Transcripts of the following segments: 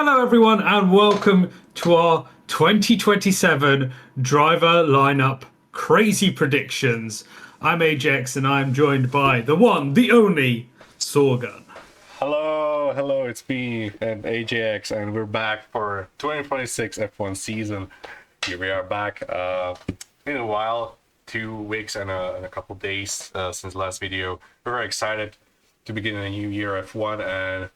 Hello, everyone, and welcome to our 2027 driver lineup crazy predictions. I'm Ajax, and I'm joined by the one, the only Sorgan. Hello, it's me and AJX, and we're back for 2026 F1 season. Here we are back. In a while, 2 weeks and a couple days since the last video. We're very excited to begin a new year F1 and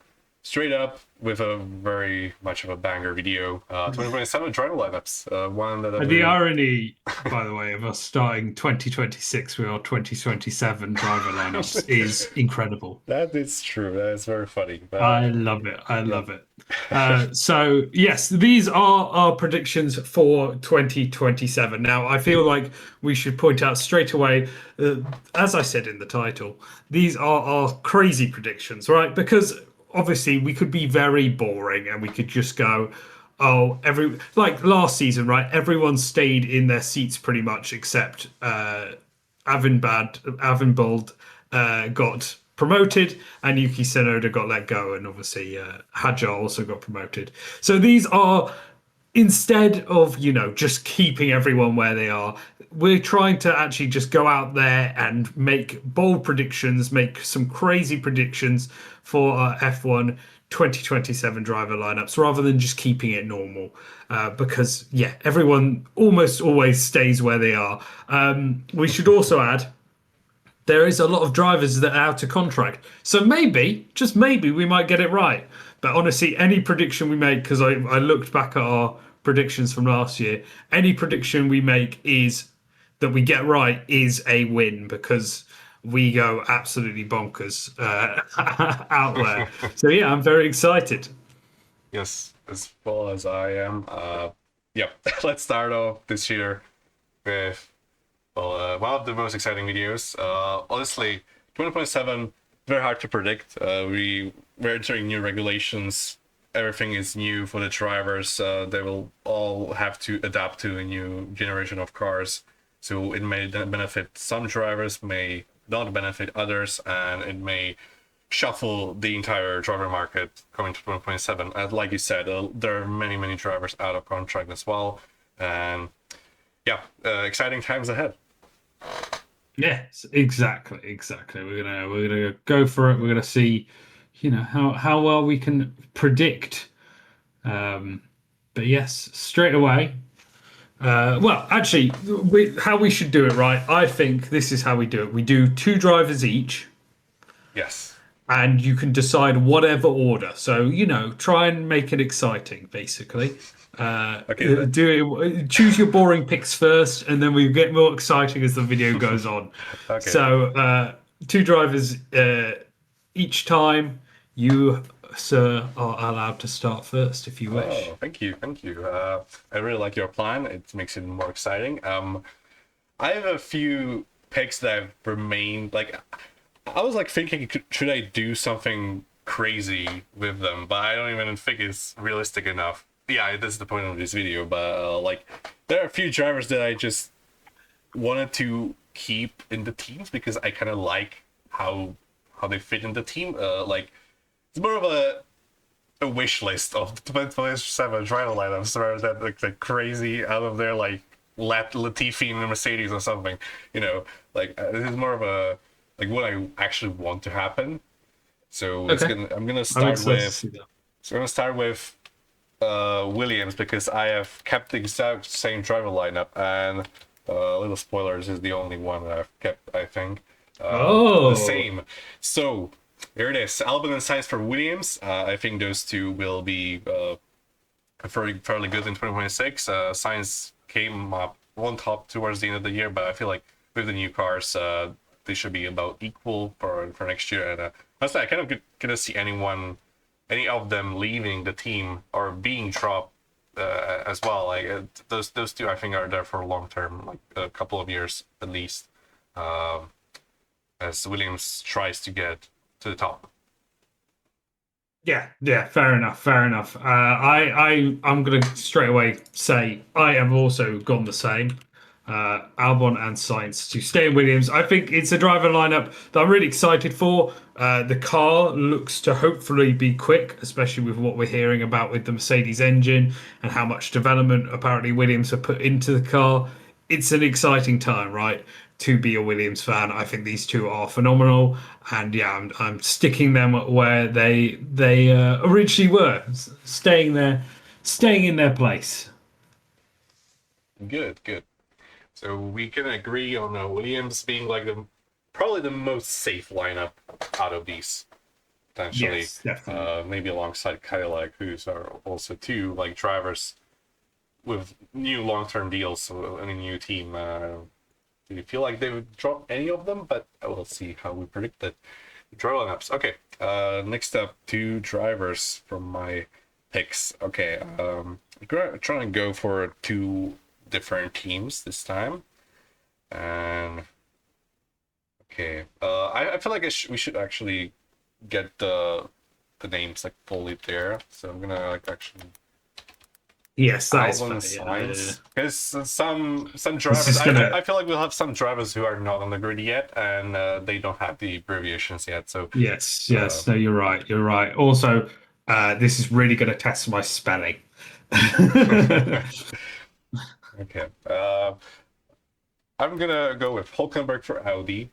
straight up with a very much of a banger video. 2027 driver lineups. One that I've And the been irony, by the way, of us starting 2026 with our 2027 driver lineups is incredible. That is true. That is very funny. I love it. I love it. So, yes, these are our predictions for 2027. Now, I feel like we should point out straight away, as I said in the title, these are our crazy predictions, right? Because obviously we could be very boring and we could just go, oh, like last season, right? Everyone stayed in their seats pretty much except Avinbald got promoted and Yuki Tsunoda got let go, and obviously Hadjar also got promoted. So these are, instead of just keeping everyone where they are, we're trying to actually just go out there and make bold predictions, make some crazy predictions for our F1 2027 driver lineups rather than just keeping it normal, because everyone almost always stays where they are. We should also add there is a lot of drivers that are out of contract. So maybe, just maybe, we might get it right. But honestly, any prediction we make, because I looked back at our predictions from last year, any prediction we make is that we get right is a win because we go absolutely bonkers out there. So yeah, I'm very excited. Yes, as well as I am. Yeah, let's start off this year with one of the most exciting videos. Honestly, 2027 very hard to predict. We're entering new regulations. Everything is new for the drivers. They will all have to adapt to a new generation of cars. So it may benefit some drivers, may not benefit others, and it may shuffle the entire driver market coming to 2027. And like you said, there are many drivers out of contract as well. And yeah, exciting times ahead. Yes, exactly. We're gonna go for it. We're gonna see, how well we can predict. But yes, straight away. Well, actually, how we should do it, right? I think this is how we do it. We do two drivers each, Yes. and you can decide whatever order. So, try and make it exciting, basically. Okay. Choose your boring picks first, and then we get more exciting as the video goes on. Okay. So, two drivers each time. You, sir, are allowed to start first if you wish. Oh, thank you. I really like your plan. It makes it more exciting. I have a few picks that have remained. Like, I was like thinking, should I do something crazy with them? But I don't even think it's realistic enough. Yeah, this is the point of this video. But like, there are a few drivers that I just wanted to keep in the teams because I kind of like how they fit in the team. Like, it's more of a wish list of 2027 driver lineups rather than like crazy out of there like Latifi in a Mercedes or something. This is more of a like what I actually want to happen. So Okay. I'm gonna I'm start excited to with see that. Williams because I have kept the exact same driver lineup, and little spoilers is the only one that I've kept, I think. Oh, The same. So here it is. Albon and Sainz for Williams. I think those two will be fairly good in 2026. Sainz came up one top towards the end of the year, but I feel like with the new cars, they should be about equal for next year. And honestly, I kind of gonna see any of them leaving the team or being dropped as well. Like those two, I think are there for long term, like a couple of years at least, as Williams tries to get to the top. yeah. Fair enough. I'm gonna straight away say I have also gone the same. Albon and Sainz to stay in Williams. I think it's a driver lineup that I'm really excited for. The car looks to hopefully be quick, especially with what we're hearing about with the Mercedes engine and how much development apparently Williams have put into the car. It's an exciting time, right, to be a Williams fan. I think these two are phenomenal, and yeah, I'm sticking them where they originally were, staying in their place. Good, good. So we can agree on Williams being like the probably the most safe lineup out of these, potentially. Yes, definitely. Maybe alongside Cadillac, who's are also two like drivers with new long-term deals so in a new team. Do you feel like they would drop any of them? But we'll see how we predict that. Driver lineups. Okay. Next up, two drivers from my picks. Okay. Trying to go for two different teams this time, and okay. I feel like we should actually get the names like fully there. So I'm gonna like actually Yes, that is Albon fair. Yeah. Sainz, because some This drivers is gonna. I feel like we'll have some drivers who are not on the grid yet, and they don't have the abbreviations yet. So Yes, yes. No, you're right. You're right. Also, this is really going to test my spelling. okay. I'm gonna go with Hulkenberg for Audi.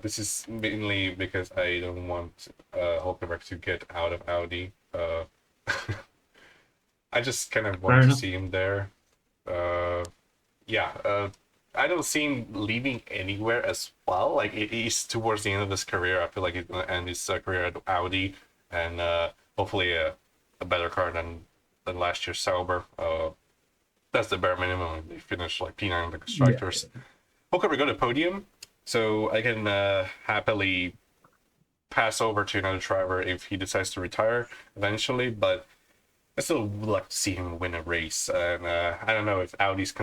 This is mainly because I don't want Hulkenberg to get out of Audi. I just kind of Fair want to enough. see him there. Yeah, I don't see him leaving anywhere as well. Like he's towards the end of his career. I feel like he's gonna end his career at Audi, and hopefully a better car than last year's Sauber. That's the bare minimum. They finish like P9 in the constructors. Okay, we got a podium, so I can happily pass over to another driver if he decides to retire eventually. But I still would like to see him win a race, and I don't know if Audi's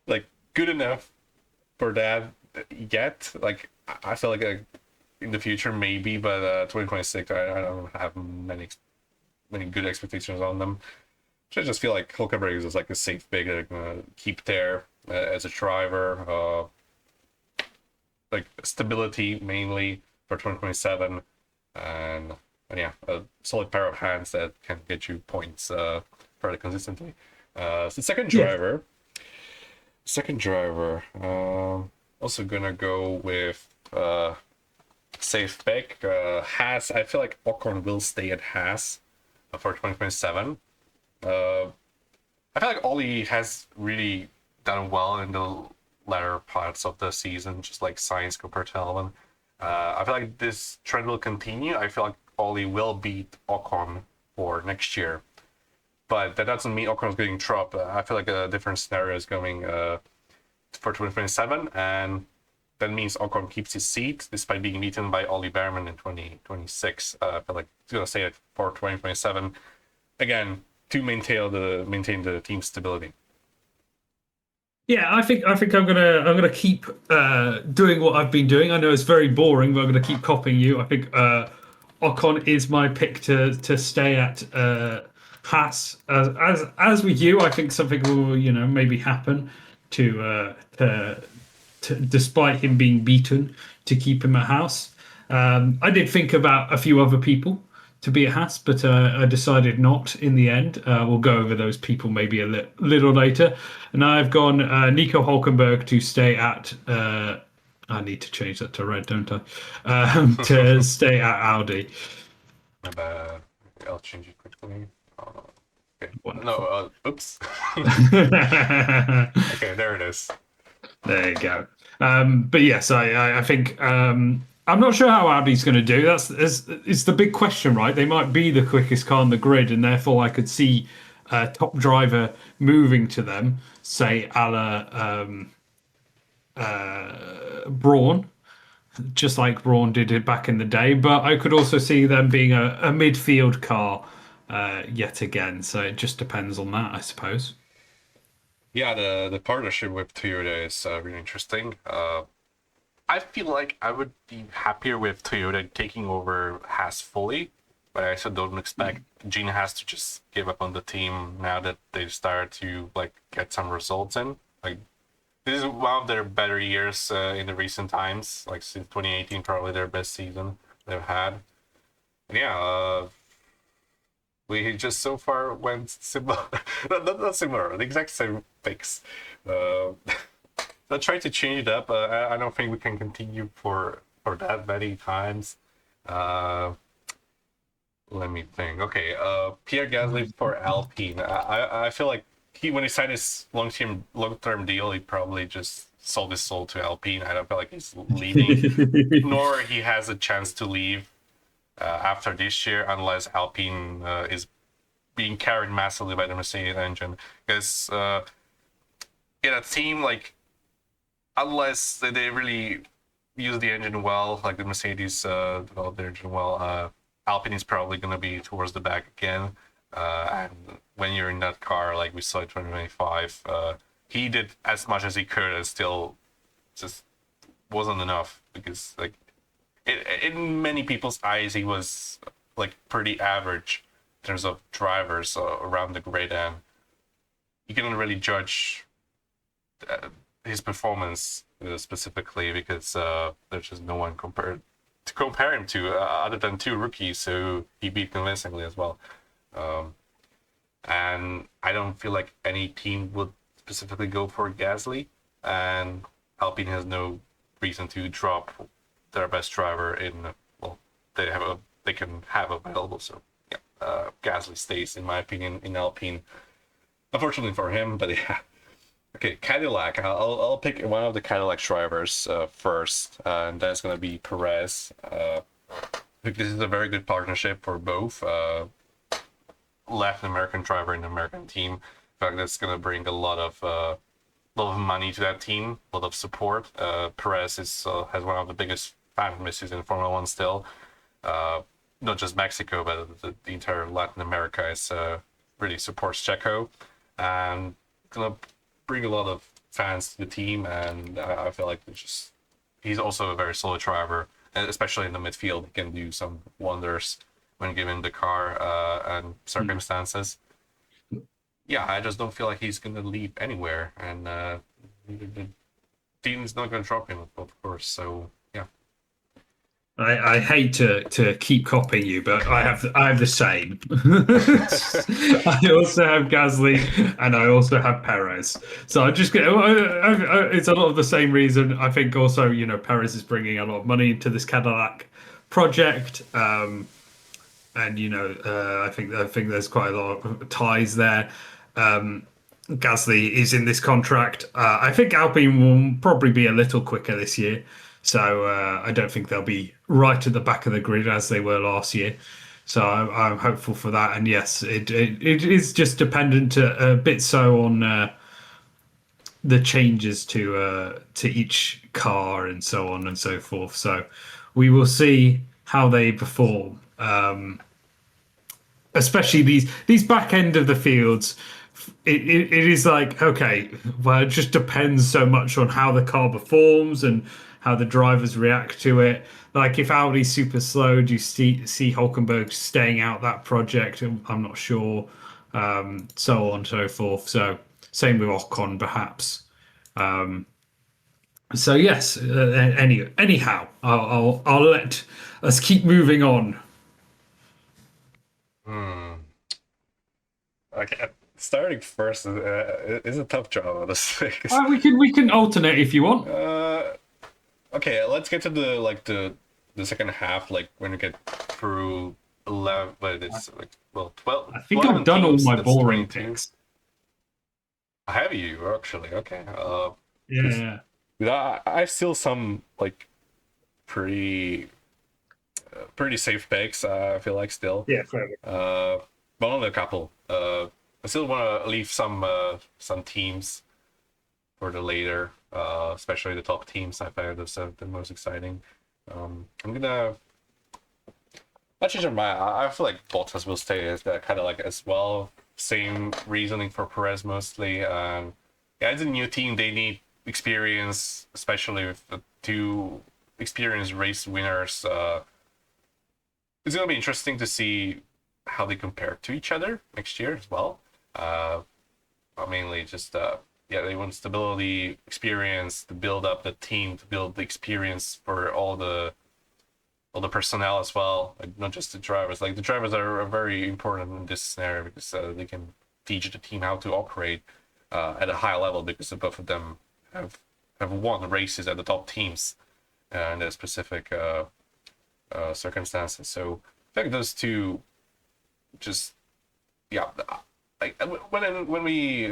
like good enough for that yet. Like I feel like in the future maybe, but 2026 I don't have many good expectations on them. So I just feel like Hulkenberg is just like a safe pick that I'm gonna keep there as a driver. Like stability mainly for 2027, and yeah, a solid pair of hands that can get you points fairly consistently. So second driver, also gonna go with safe pick. Haas. I feel like Ocon will stay at Haas for 2027. I feel like Ollie has really done well in the latter parts of the season, just like Sainz compared to Albon. I feel like this trend will continue. I feel like Ollie will beat Ocon for next year, but that doesn't mean Ocon is getting dropped. I feel like a different scenario is going for 2027, and that means Ocon keeps his seat despite being beaten by Ollie Behrman in 2026. I feel like he's gonna say it for 2027 again to maintain the team stability. Yeah, I think I'm gonna keep doing what I've been doing. I know it's very boring, but I'm gonna keep copying you. I think Ocon is my pick to stay at Haas. As with you, I think something will maybe happen to despite him being beaten to keep him at Haas. I did think about a few other people to be at Haas, but I decided not in the end. We'll go over those people maybe a little later. And I've gone Nico Hulkenberg to stay at. I need to change that to red, don't I? To stay at Audi. I'll change it quickly. Okay. Wonderful. No, oops. There Okay, there it is. you go. But yes, I think I'm not sure how Audi's going to do. It's the big question, right? They might be the quickest car on the grid, and therefore I could see a top driver moving to them, say a la Brawn, just like Brawn did it back in the day. But I could also see them being a midfield car yet again. So it just depends on that, I suppose. Yeah, the partnership with Toyota is really interesting. I feel like I would be happier with Toyota taking over Haas fully, but I also don't expect Gene Haas to just give up on the team now that they've started to like get some results in. Like this is one of their better years in the recent times. Like since 2018, probably their best season they've had. And yeah, we just so far went similar, not similar, the exact same picks. Uh, I tried to change it up. I don't think we can continue for that many times. Uh, Let me think. Okay, Pierre Gasly for Alpine. I feel like when he signed his long term deal, he probably just sold his soul to Alpine. I don't feel like he's leaving, nor he has a chance to leave after this year, unless Alpine is being carried massively by the Mercedes engine. Because in a team like, unless they really use the engine well, like the Mercedes developed their engine well, Alpine is probably going to be towards the back again. And when you're in that car, like we saw in 2025, he did as much as he could and still just wasn't enough because, like, in many people's eyes, he was like pretty average in terms of drivers around the grid, and you couldn't really judge his performance specifically because there's just no one to compare him to other than two rookies who he beat convincingly as well. And I don't feel like any team would specifically go for Gasly, and Alpine has no reason to drop their best driver in. Well, they can have available. So yeah, Gasly stays in my opinion in Alpine. Unfortunately for him, but yeah. Okay, Cadillac. I'll pick one of the Cadillac drivers first, and that's gonna be Perez. I think this is a very good partnership for both Latin American driver and American team. In fact, that's gonna bring a lot of money to that team, a lot of support. Perez has one of the biggest fan bases in Formula One still. Not just Mexico, but the entire Latin America is really supports Checo, and gonna bring a lot of fans to the team, and I feel like he's also a very solid driver, and especially in the midfield. He can do some wonders when given the car and circumstances. Yeah, I just don't feel like he's gonna leave anywhere, and the team is not gonna drop him, of course. So yeah. I hate to keep copying you, but I have the same. I also have Gasly and I also have Perez. So I just get it's a lot of the same reason. I think also Perez is bringing a lot of money into this Cadillac project, and I think there's quite a lot of ties there. Gasly is in this contract. I think Alpine will probably be a little quicker this year. So I don't think they'll be right at the back of the grid as they were last year. So I'm hopeful for that. And yes, it is just dependent a bit so on the changes to each car and so on and so forth. So we will see how they perform, especially these back end of the fields. It is like, okay, well, it just depends so much on how the car performs and how the drivers react to it. Like if Audi's super slow, do you see Hulkenberg staying out that project? I'm not sure. So on and so forth. So same with Ocon, perhaps. So yes. Anyhow, I'll let us keep moving on. Okay, starting first is a tough job, honestly. We can alternate if you want. Okay, let's get to the second half, like when we get through 11, but it's like, well, 12. I think I've done all teams, my that's boring 22. picks. Have you actually? Okay. Yeah. I still some like pretty safe picks. I feel like still. Yeah, fair. But only a couple. I still want to leave some teams for the later, especially the top teams. I find those the most exciting. I'm gonna. I change my mind. I feel like Bottas will stay as kind of like as well. Same reasoning for Perez mostly. Yeah, it's a new team. They need experience, especially with the two experienced race winners. It's gonna be interesting to see how they compare to each other next year as well. Mainly just yeah, they want stability, experience to build up the team, to build the experience for all the personnel as well, like not just the drivers. Like the drivers are very important in this scenario because they can teach the team how to operate at a high level because both of them have won races at the top teams in their specific circumstances. So I think those two just yeah. Like when we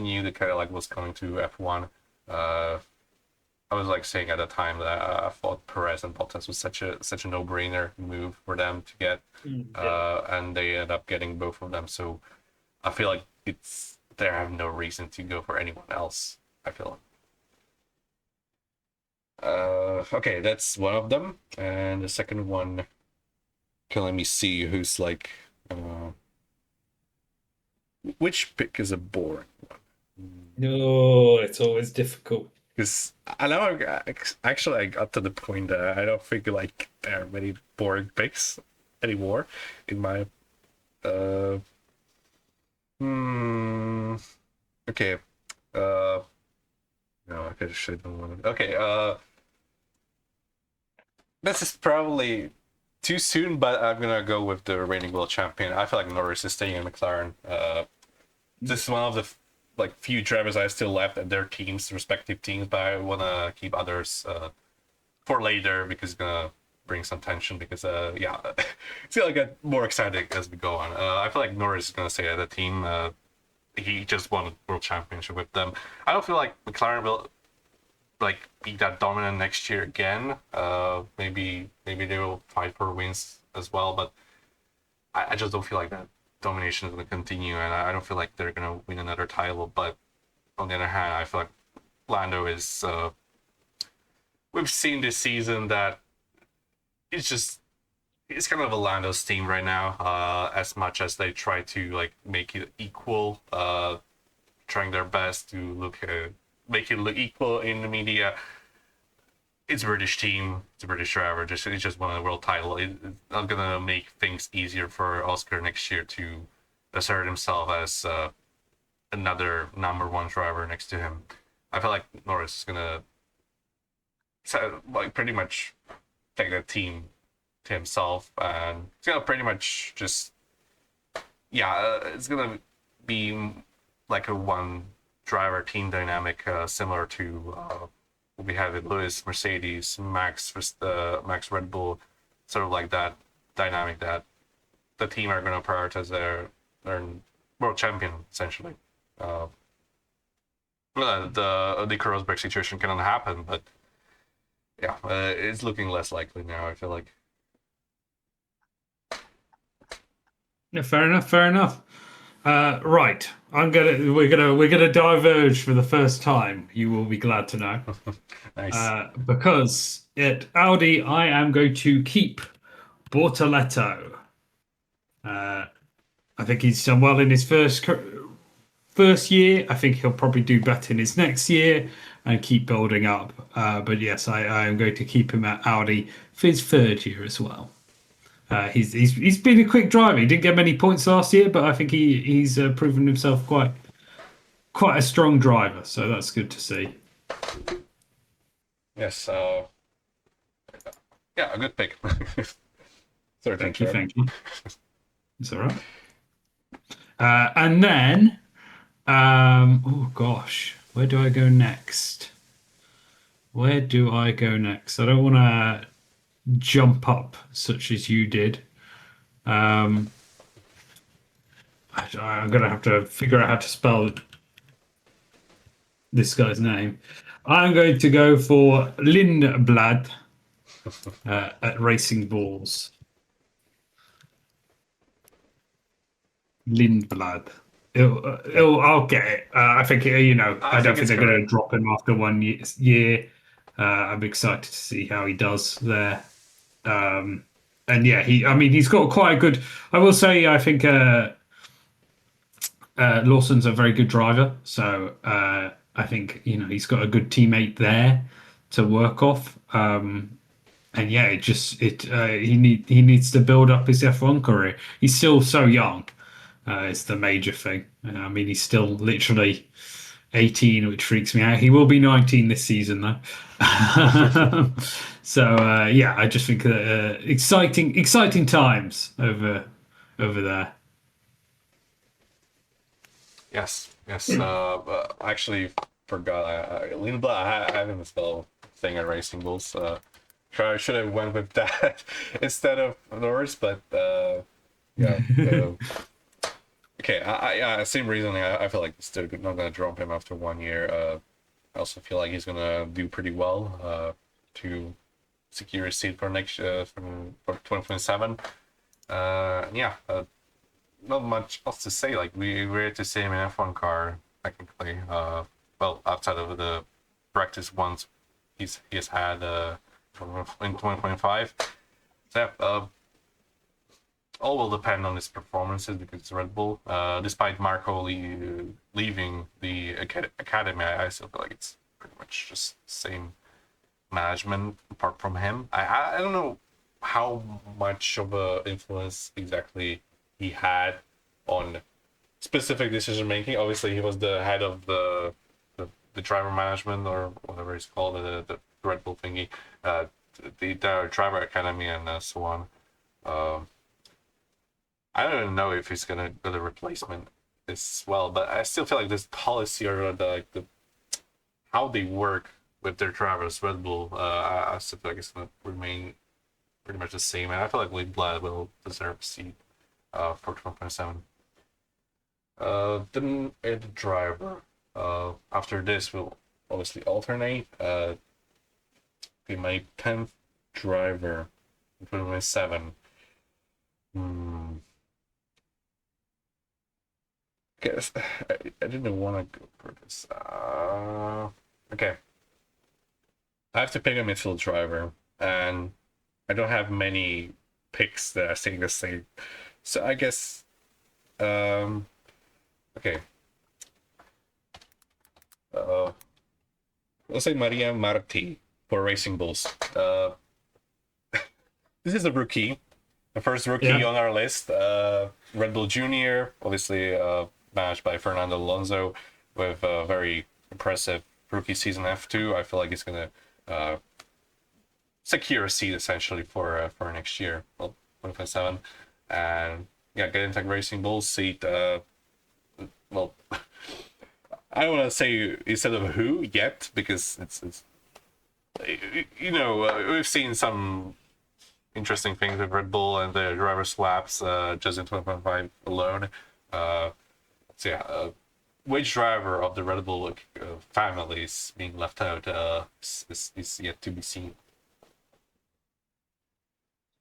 knew that kind of like was coming to F1, I was like saying at the time that I thought Perez and Bottas was such a no-brainer move for them to get, and they ended up getting both of them. So I feel like they have no reason to go for anyone else. I feel. Okay, that's one of them, and the second one. Okay, let me see who's like. Which pick is a boring one? No, it's always difficult. Because I know actually I got to the point that I don't think like there are many boring picks anymore in my uh okay no I could should have done one. Okay, this is probably too soon, but I'm gonna go with the reigning world champion. I feel like Norris is staying in McLaren. This is one of the like few drivers I still left at their teams, respective teams, but I wanna keep others for later because it's gonna bring some tension. Because yeah, it's gonna get more exciting as we go on. I feel like Norris is gonna stay at the team. He just won a world championship with them. I don't feel like McLaren will like be that dominant next year again. Maybe they will fight for wins as well, but I just don't feel like that domination is going to continue, and I don't feel like they're going to win another title. But on the other hand, I feel like Lando is. We've seen this season that it's kind of a Lando's team right now. As much as they try to like make it equal, trying their best to make it look equal in the media. It's a British team. It's a British driver. It's just won a world title. It's not gonna make things easier for Oscar next year to assert himself as another number one driver next to him. I feel like Norris is gonna like pretty much take the team to himself, and it's gonna pretty much just it's gonna be like a one driver team dynamic similar to we have with Lewis, Mercedes, Max Red Bull, sort of like that dynamic that the team are going to prioritize their world champion essentially. The Nico Rosberg situation cannot happen, but yeah, it's looking less likely now. I feel like. Yeah, fair enough. Fair enough. Right, we're gonna diverge for the first time. You will be glad to know. Nice. Because at Audi, I am going to keep Bortoletto. I think he's done well in his first year. I think he'll probably do better in his next year and keep building up. But yes, I am going to keep him at Audi for his third year as well. He's been a quick driver. He didn't get many points last year, but I think he's proven himself quite a strong driver. So that's good to see. Yes. Yeah, a good pick. Sorry, Thank you. It's all right. And then, oh gosh, where do I go next? I don't want to jump up such as you did. I'm gonna have to figure out how to spell this guy's name. I'm going to go for Lindblad at Racing Bulls. Lindblad. I'll get it. I think I don't think they're going to drop him after 1 year. I'm excited to see how he does there. And yeah, he's got quite a good. I will say, I think Lawson's a very good driver. So I think he's got a good teammate there to work off. And yeah, he needs to build up his F1 career. He's still so young. It's the major thing. He's still literally 18, which freaks me out. He will be 19 this season, though. So yeah, I just think exciting times over there. Yes, yes. I actually forgot. Lindblad, I have him as well thing at Racing Bulls. I should have went with that instead of Norris, but yeah. Okay, yeah, same reasoning. I feel like still not gonna drop him after 1 year. I also feel like he's gonna do pretty well to secure a seat for next for 2027. Yeah, not much else to say. Like we're at the same F1 car technically. Well, outside of the practice ones he's had in 2025. So yeah, all will depend on his performances because it's Red Bull. Despite Marco leaving the academy, I still feel like it's pretty much just the same management apart from him. I don't know how much of a influence exactly he had on specific decision making. Obviously, he was the head of the driver management or whatever it's called, the Red Bull thingy, the driver academy and so on. I don't even know if he's gonna be the replacement as well, but I still feel like this policy or the how they work with their drivers, Red Bull, I still feel like it's gonna remain pretty much the same, and I feel like Lindblad will deserve a seat for 2027. Then the driver. After this, we'll obviously alternate. Be my 10th driver in 2027. Guess I didn't want to go for this. Okay. I have to pick a midfield driver, and I don't have many picks that I think the same. So I guess, okay. Let's say Maria Marti for Racing Bulls. This is a rookie, the first rookie on our list. Red Bull Junior, obviously managed by Fernando Alonso, with a very impressive rookie season F2. I feel like he's gonna secure a seat essentially for next year, well, 2027, and yeah, get into Racing Bulls seat. Well, I don't want to say instead of who yet because it's we've seen some interesting things with Red Bull and the driver swaps just in 2025 alone. So yeah, which driver of the Red Bull family is being left out is yet to be seen.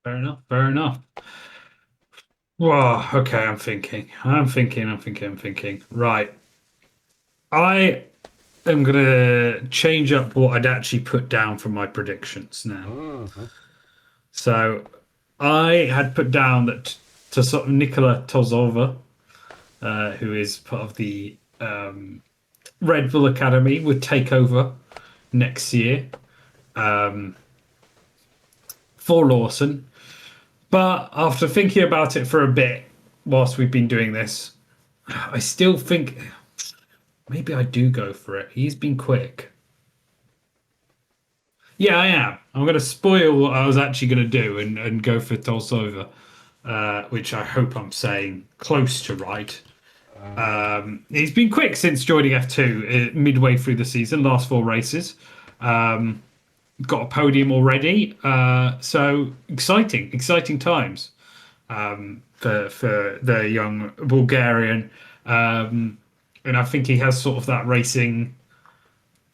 Fair enough. Fair enough. Well, okay. I'm thinking. Right. I am gonna change up what I'd actually put down for my predictions now. Mm-hmm. So I had put down that to sort of Nikola Tozova, who is part of the Red Bull Academy, would take over next year for Lawson. But after thinking about it for a bit, whilst we've been doing this, I still think maybe I do go for it. He's been quick. Yeah, I am. I'm going to spoil what I was actually going to do and go for Tolsova, which I hope I'm saying close to right. He's been quick since joining F2 midway through the season, last 4 races. Got a podium already. So exciting times for the young Bulgarian. And I think he has sort of that racing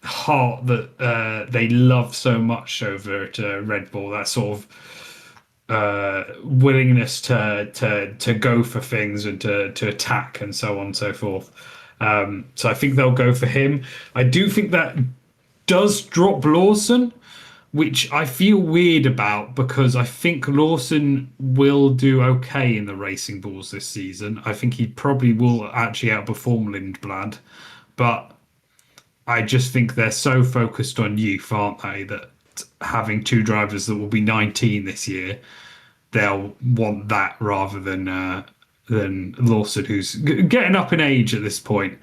heart that they love so much over at Red Bull. That sort of willingness to go for things and to attack and so on and so forth. So I think they'll go for him. I do think that does drop Lawson, which I feel weird about because I think Lawson will do okay in the Racing Bulls this season. I think he probably will actually outperform Lindblad, but I just think they're so focused on youth, aren't they, that having 2 drivers that will be 19 this year, they'll want that rather than Lawson, who's getting up in age at this point.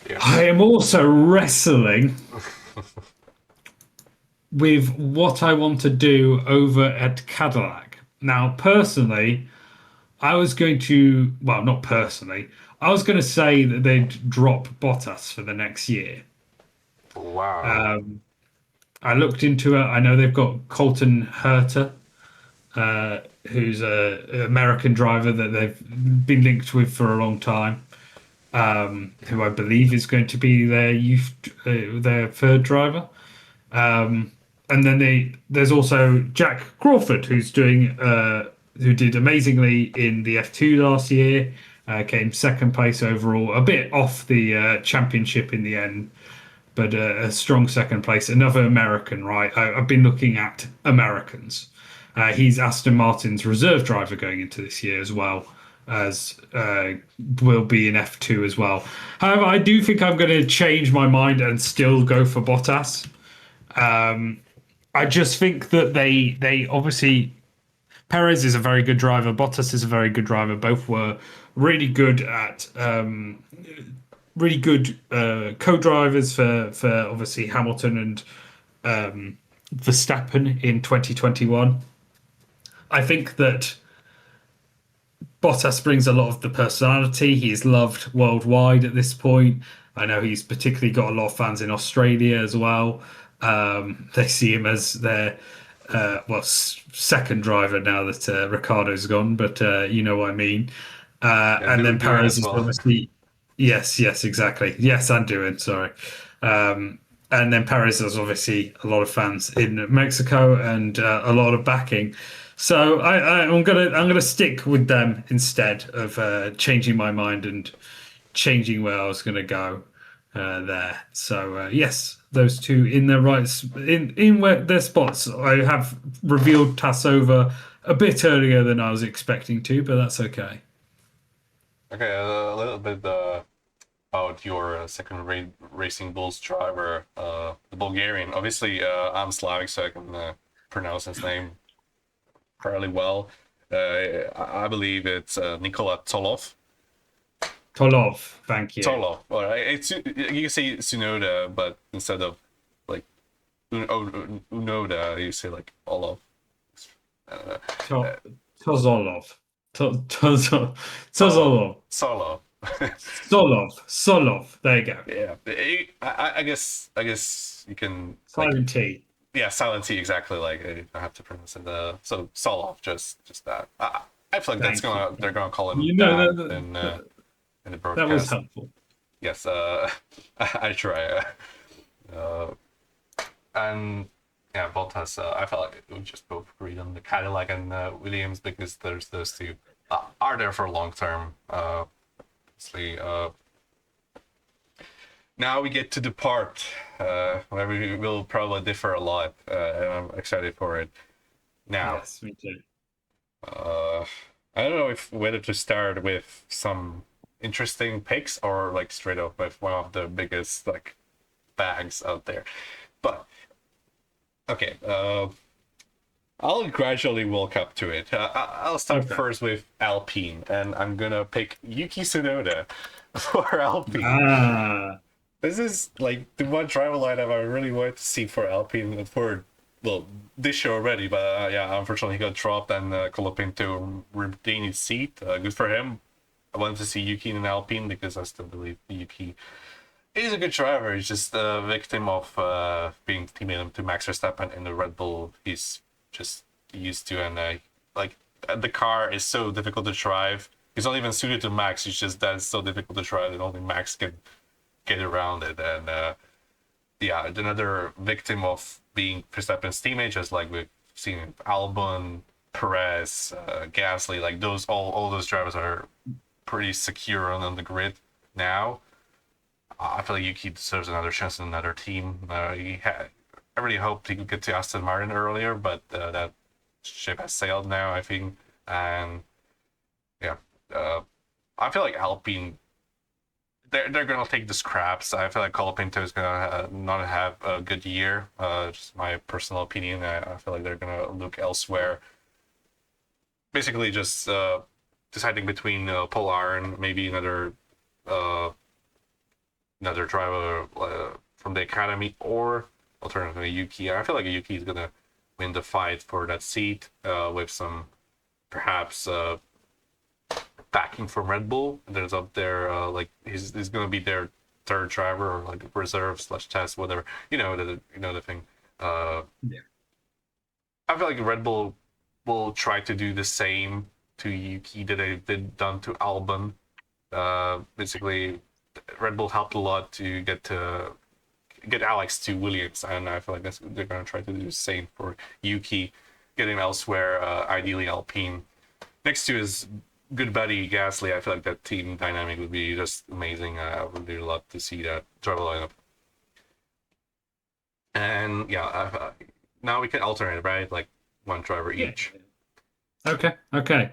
Yes. I am also wrestling with what I want to do over at Cadillac. Now, personally, I was going to, well, not personally, I was going to say that they'd drop Bottas for the next year. Wow. Um, I looked into it. I know they've got Colton Herta, who's a American driver that they've been linked with for a long time, who I believe is going to be their youth, their third driver. And then there's also Jack Crawford, who did amazingly in the F2 last year, came second place overall, a bit off the championship in the end, but a strong second place. Another American, right? I've been looking at Americans. He's Aston Martin's reserve driver going into this year as well as will be in F2 as well. However, I do think I'm going to change my mind and still go for Bottas. I just think that they obviously Perez is a very good driver. Bottas is a very good driver. Both were really good at really good co-drivers for obviously Hamilton and Verstappen in 2021. I think that Bottas brings a lot of the personality. He's loved worldwide at this point. I know he's particularly got a lot of fans in Australia as well. They see him as their second driver now that Ricardo's gone, but you know what I mean. Yeah, And then doing Perez as is well. obviously yes, exactly. Yes, I'm doing. Sorry. And then Perez has obviously a lot of fans in Mexico and a lot of backing. So I'm gonna stick with them instead of changing my mind and changing where I was gonna go there. So yes, those two in their rights in where their spots. I have revealed Tassover a bit earlier than I was expecting to, but that's okay. Okay, a little bit about your second Racing Bulls driver, the Bulgarian. Obviously, I'm Slavic, so I can pronounce his name fairly well. I believe it's Nikola Tolov. Tolov, thank you. Tolov. All right, it's you can say Sunoda, but instead of like Unoda, you say like Olov. Uh, To- uh, Tozolov. Solov. Tozolov. Solov. Solov. There you go. Yeah, I guess you can like Silent T. yeah, silent T exactly. Like I have to pronounce it. So Solov, just that. I feel like that's Thank you. gonna they're gonna call him You know that that in the that was broadcast. helpful. Yes, I try. Uh, and yeah, Bottas. I felt like we just both agreed on the Cadillac and Williams because there's those two are there for long term. Obviously, now we get to the part where we will probably differ a lot, and I'm excited for it. Now, Yes, me too. uh, I don't know if whether to start with some interesting picks or like straight up with one of the biggest like bags out there. But okay, I'll gradually walk up to it. I'll start Okay. first with Alpine, and I'm gonna pick Yuki Tsunoda for Alpine. Ah, This is like the one driver lineup I really wanted to see for Alpine for well this year already, but yeah, unfortunately he got dropped and Colapinto regained his seat. Good for him. I wanted to see Yuki in Alpine because I still believe Yuki is a good driver. He's just a victim of being teammate to Max Verstappen in the Red Bull. He's just used to and like the car is so difficult to drive. He's not even suited to Max. It's just that it's so difficult to drive that only Max can get around it. And yeah, another victim of being Verstappen's teammate, just like we've seen Albon, Perez, Gasly, like those all those drivers are pretty secure on the grid now. I feel like Yuki deserves another chance in another team. I really hoped he could get to Aston Martin earlier, but that ship has sailed now, I think. And yeah, I feel like Alpine they're gonna take the scraps. I feel like Colapinto is gonna not have a good year. Just my personal opinion. I feel like they're gonna look elsewhere. Basically, just deciding between Paul Iron, maybe another another driver from the academy, or alternatively Yuki. I feel like Yuki is gonna win the fight for that seat with some perhaps backing from Red Bull. There's up there like he's gonna be their third driver or like reserve slash test, whatever. The thing. Yeah. I feel like Red Bull will try to do the same to Yuki that they did done to Albon. Basically, Red Bull helped a lot to get Alex to Williams, and I feel like they're gonna try to do the same for Yuki, get him elsewhere, ideally Alpine. Next to his good buddy Gasly, I feel like that team dynamic would be just amazing. I would really love to see that driver lineup. And yeah, now we can alternate, right? Like one driver each. Okay. Okay.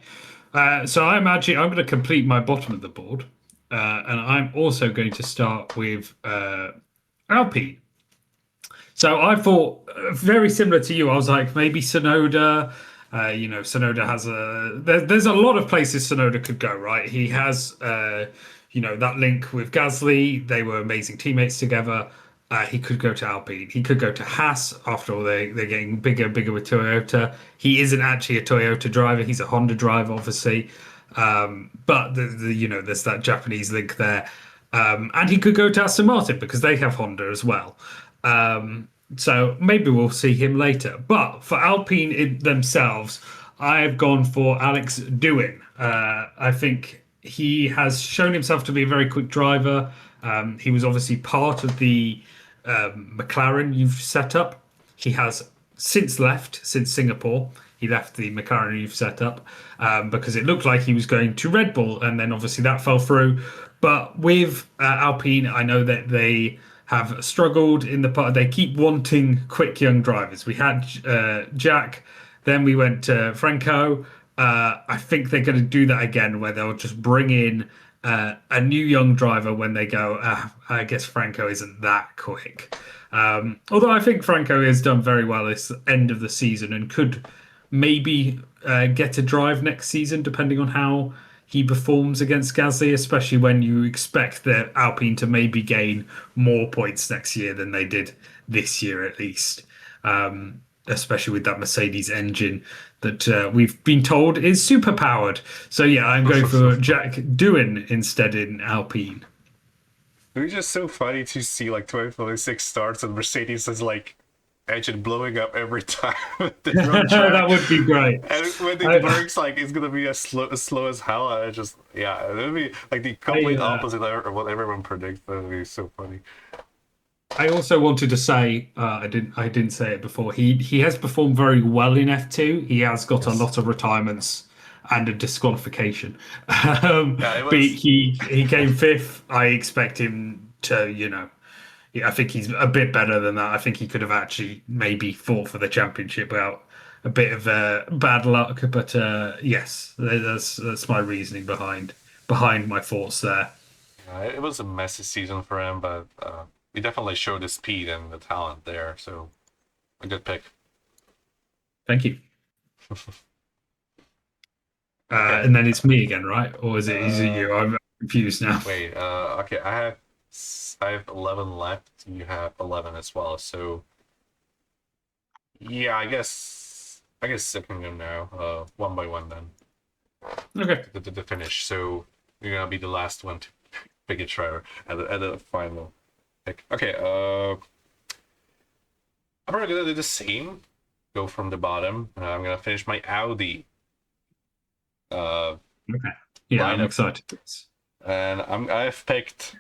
So I'm going to complete my bottom of the board, and I'm also going to start with Alpine. So I thought very similar to you. I was like maybe Sonoda. Sonoda has there's a lot of places Sonoda could go. Right, he has that link with Gasly. They were amazing teammates together. He could go to Alpine. He could go to Haas. After all, they're getting bigger and bigger with Toyota. He isn't actually a Toyota driver. He's a Honda driver, obviously. But there's that Japanese link there. And he could go to Aston Martin because they have Honda as well. So maybe we'll see him later. But for Alpine themselves, I've gone for Alex Dewin. I think he has shown himself to be a very quick driver. He was obviously part of the McLaren you've set up. He has since Singapore. He left the McLaren you've set up because it looked like he was going to Red Bull, and then obviously that fell through. But with Alpine, I know that they have struggled in the part. They keep wanting quick young drivers. We had Jack, then we went to Franco. I think they're going to do that again, where they'll just bring in a new young driver when they go, I guess Franco isn't that quick. Although I think Franco has done very well this end of the season and could maybe get a drive next season, depending on how he performs against Gasly, especially when you expect the Alpine to maybe gain more points next year than they did this year, at least. Especially with that Mercedes engine that we've been told is super powered. So yeah, I'm going for Jack Doohan instead in Alpine. It was just so funny to see like 2026 starts and Mercedes is like engine blowing up every time. That would be great. And when it works, like it's gonna be as slow as hell. And it would be like the complete opposite of what everyone predicts. That would be so funny. I also wanted to say, I didn't say it before. He has performed very well in F2. He has got a lot of retirements and a disqualification. But he came fifth. I expect him to, I think he's a bit better than that. I think he could have actually maybe fought for the championship without a bit of bad luck. But yes, that's my reasoning behind my thoughts there. It was a messy season for him, but he definitely showed the speed and the talent there. So a good pick. Thank you. And then it's me again, right? Or is it you? I'm confused now. Wait, okay, I have 11 left. You have 11 as well. So yeah, I guess I can go now. One by one then. Okay. The finish. So you're gonna be the last one to pick a driver at the final pick. Okay. I'm probably gonna do the same. Go from the bottom. I'm gonna finish my Audi. Okay. Yeah, I'm excited. And I've picked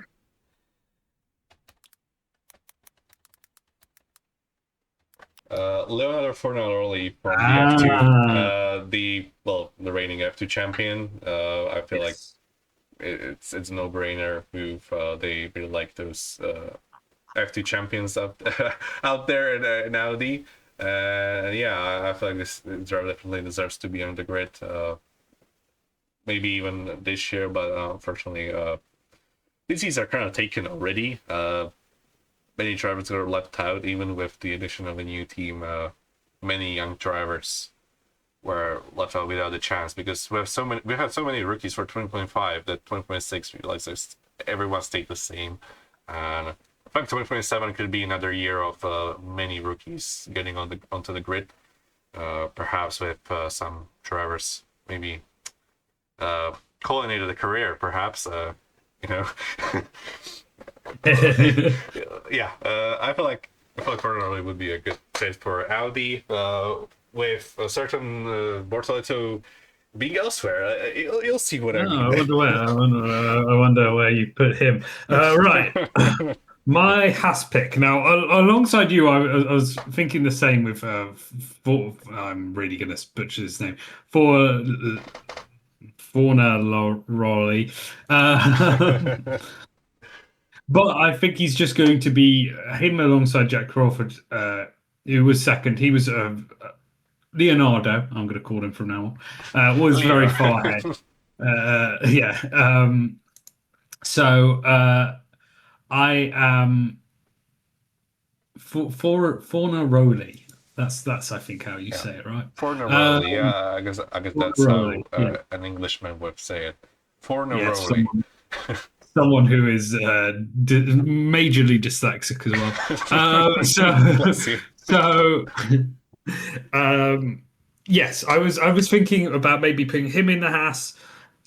Leonardo Fornaroli from the F2, the reigning F2 champion. I feel like it's a no-brainer move. They really like those F2 champions out there in Audi. Yeah, I feel like this driver definitely deserves to be on the grid. Maybe even this year, but unfortunately, these seats are kind of taken already. Many drivers are left out, even with the addition of a new team. Many young drivers were left out without a chance because we've had so many rookies for 2025 that 2026 we realized everyone stayed the same. And I think 2027 could be another year of many rookies getting onto the grid. Perhaps with some drivers maybe calling it a career, perhaps. You know, yeah. I feel like Ferrari would be a good fit for Audi. With a certain Bortoleto being elsewhere, you'll see what I Oh, mean. I wonder where you put him. Right. My Haas pick. Now, alongside you, I was thinking the same with I'm really going to butcher his name. For Fauna Raleigh. But I think he's just going to be him alongside Jack Crawford, who was second. He was Leonardo, I'm going to call him from now on, was very Leo. far ahead. Yeah. So I am for Fornaroli. That's I think how you Yeah. say it, right? Fornaroli. Yeah, I guess that's how Fornaroli. Yeah. an Englishman would say it. Yes. Fornaroli. Someone who is majorly dyslexic as well. Bless you. So yes, I was thinking about maybe putting him in the Haas,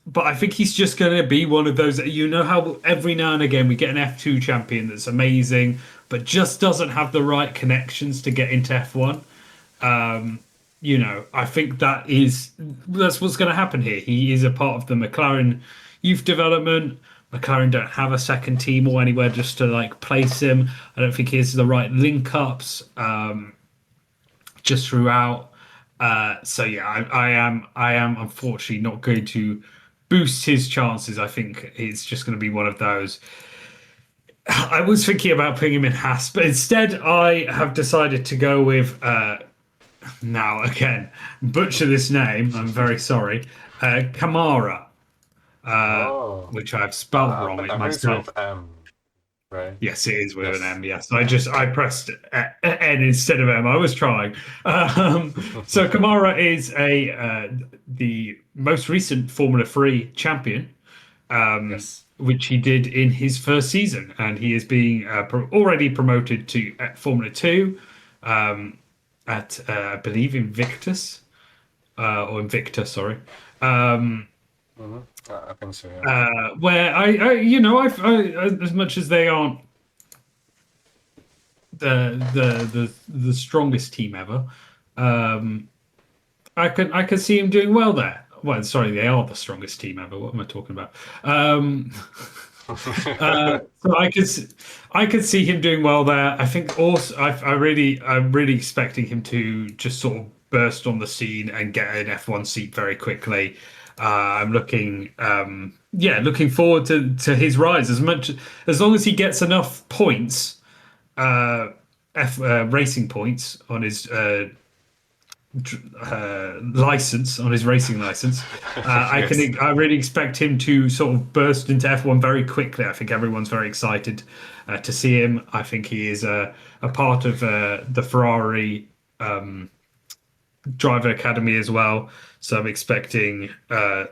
but I think he's just going to be one of those. You know how every now and again we get an F2 champion that's amazing, but just doesn't have the right connections to get into F1. I think that's what's going to happen here. He is a part of the McLaren youth development. McLaren don't have a second team or anywhere just to like place him. I don't think he has the right link ups just throughout. So yeah, I am unfortunately not going to boost his chances. I think it's just going to be one of those. I was thinking about putting him in Haas, but instead I have decided to go with now again butcher this name. I'm very sorry, Kamara, Oh. which I've spelt wrong I think it's myself. with right? Yes, it is with an Yes. M. Yes, I pressed N instead of M. I was trying. So Kamara is the most recent Formula 3 champion, Yes. which he did in his first season, and he is being already promoted to Formula 2 at I believe Invictus or Invicta, sorry. I think so. Yeah. Where as much as they aren't the strongest team ever, I could see him doing well there. Well, sorry, they are the strongest team ever. What am I talking about? So I could see him doing well there. I think also I'm really expecting him to just sort of burst on the scene and get an F1 seat very quickly. I'm looking forward to his rise as long as he gets enough points, racing points on his license on his racing license. Yes. I really expect him to sort of burst into F1 very quickly. I think everyone's very excited to see him. I think he is a part of the Ferrari driver academy as well. So I'm expecting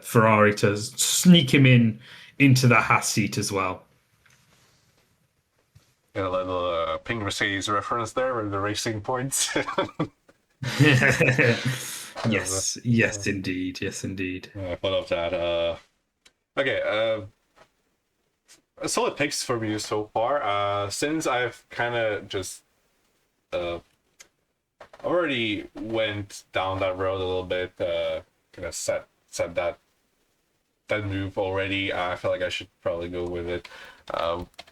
Ferrari to sneak him into the Haas seat as well. A little Pink Mercedes reference there with the racing points. Yes, indeed. Yes, indeed. I thought of that. Okay, solid picks for you so far. Since I've kind of just already went down that road a little bit, kind of set that move already. I feel like I should probably go with it.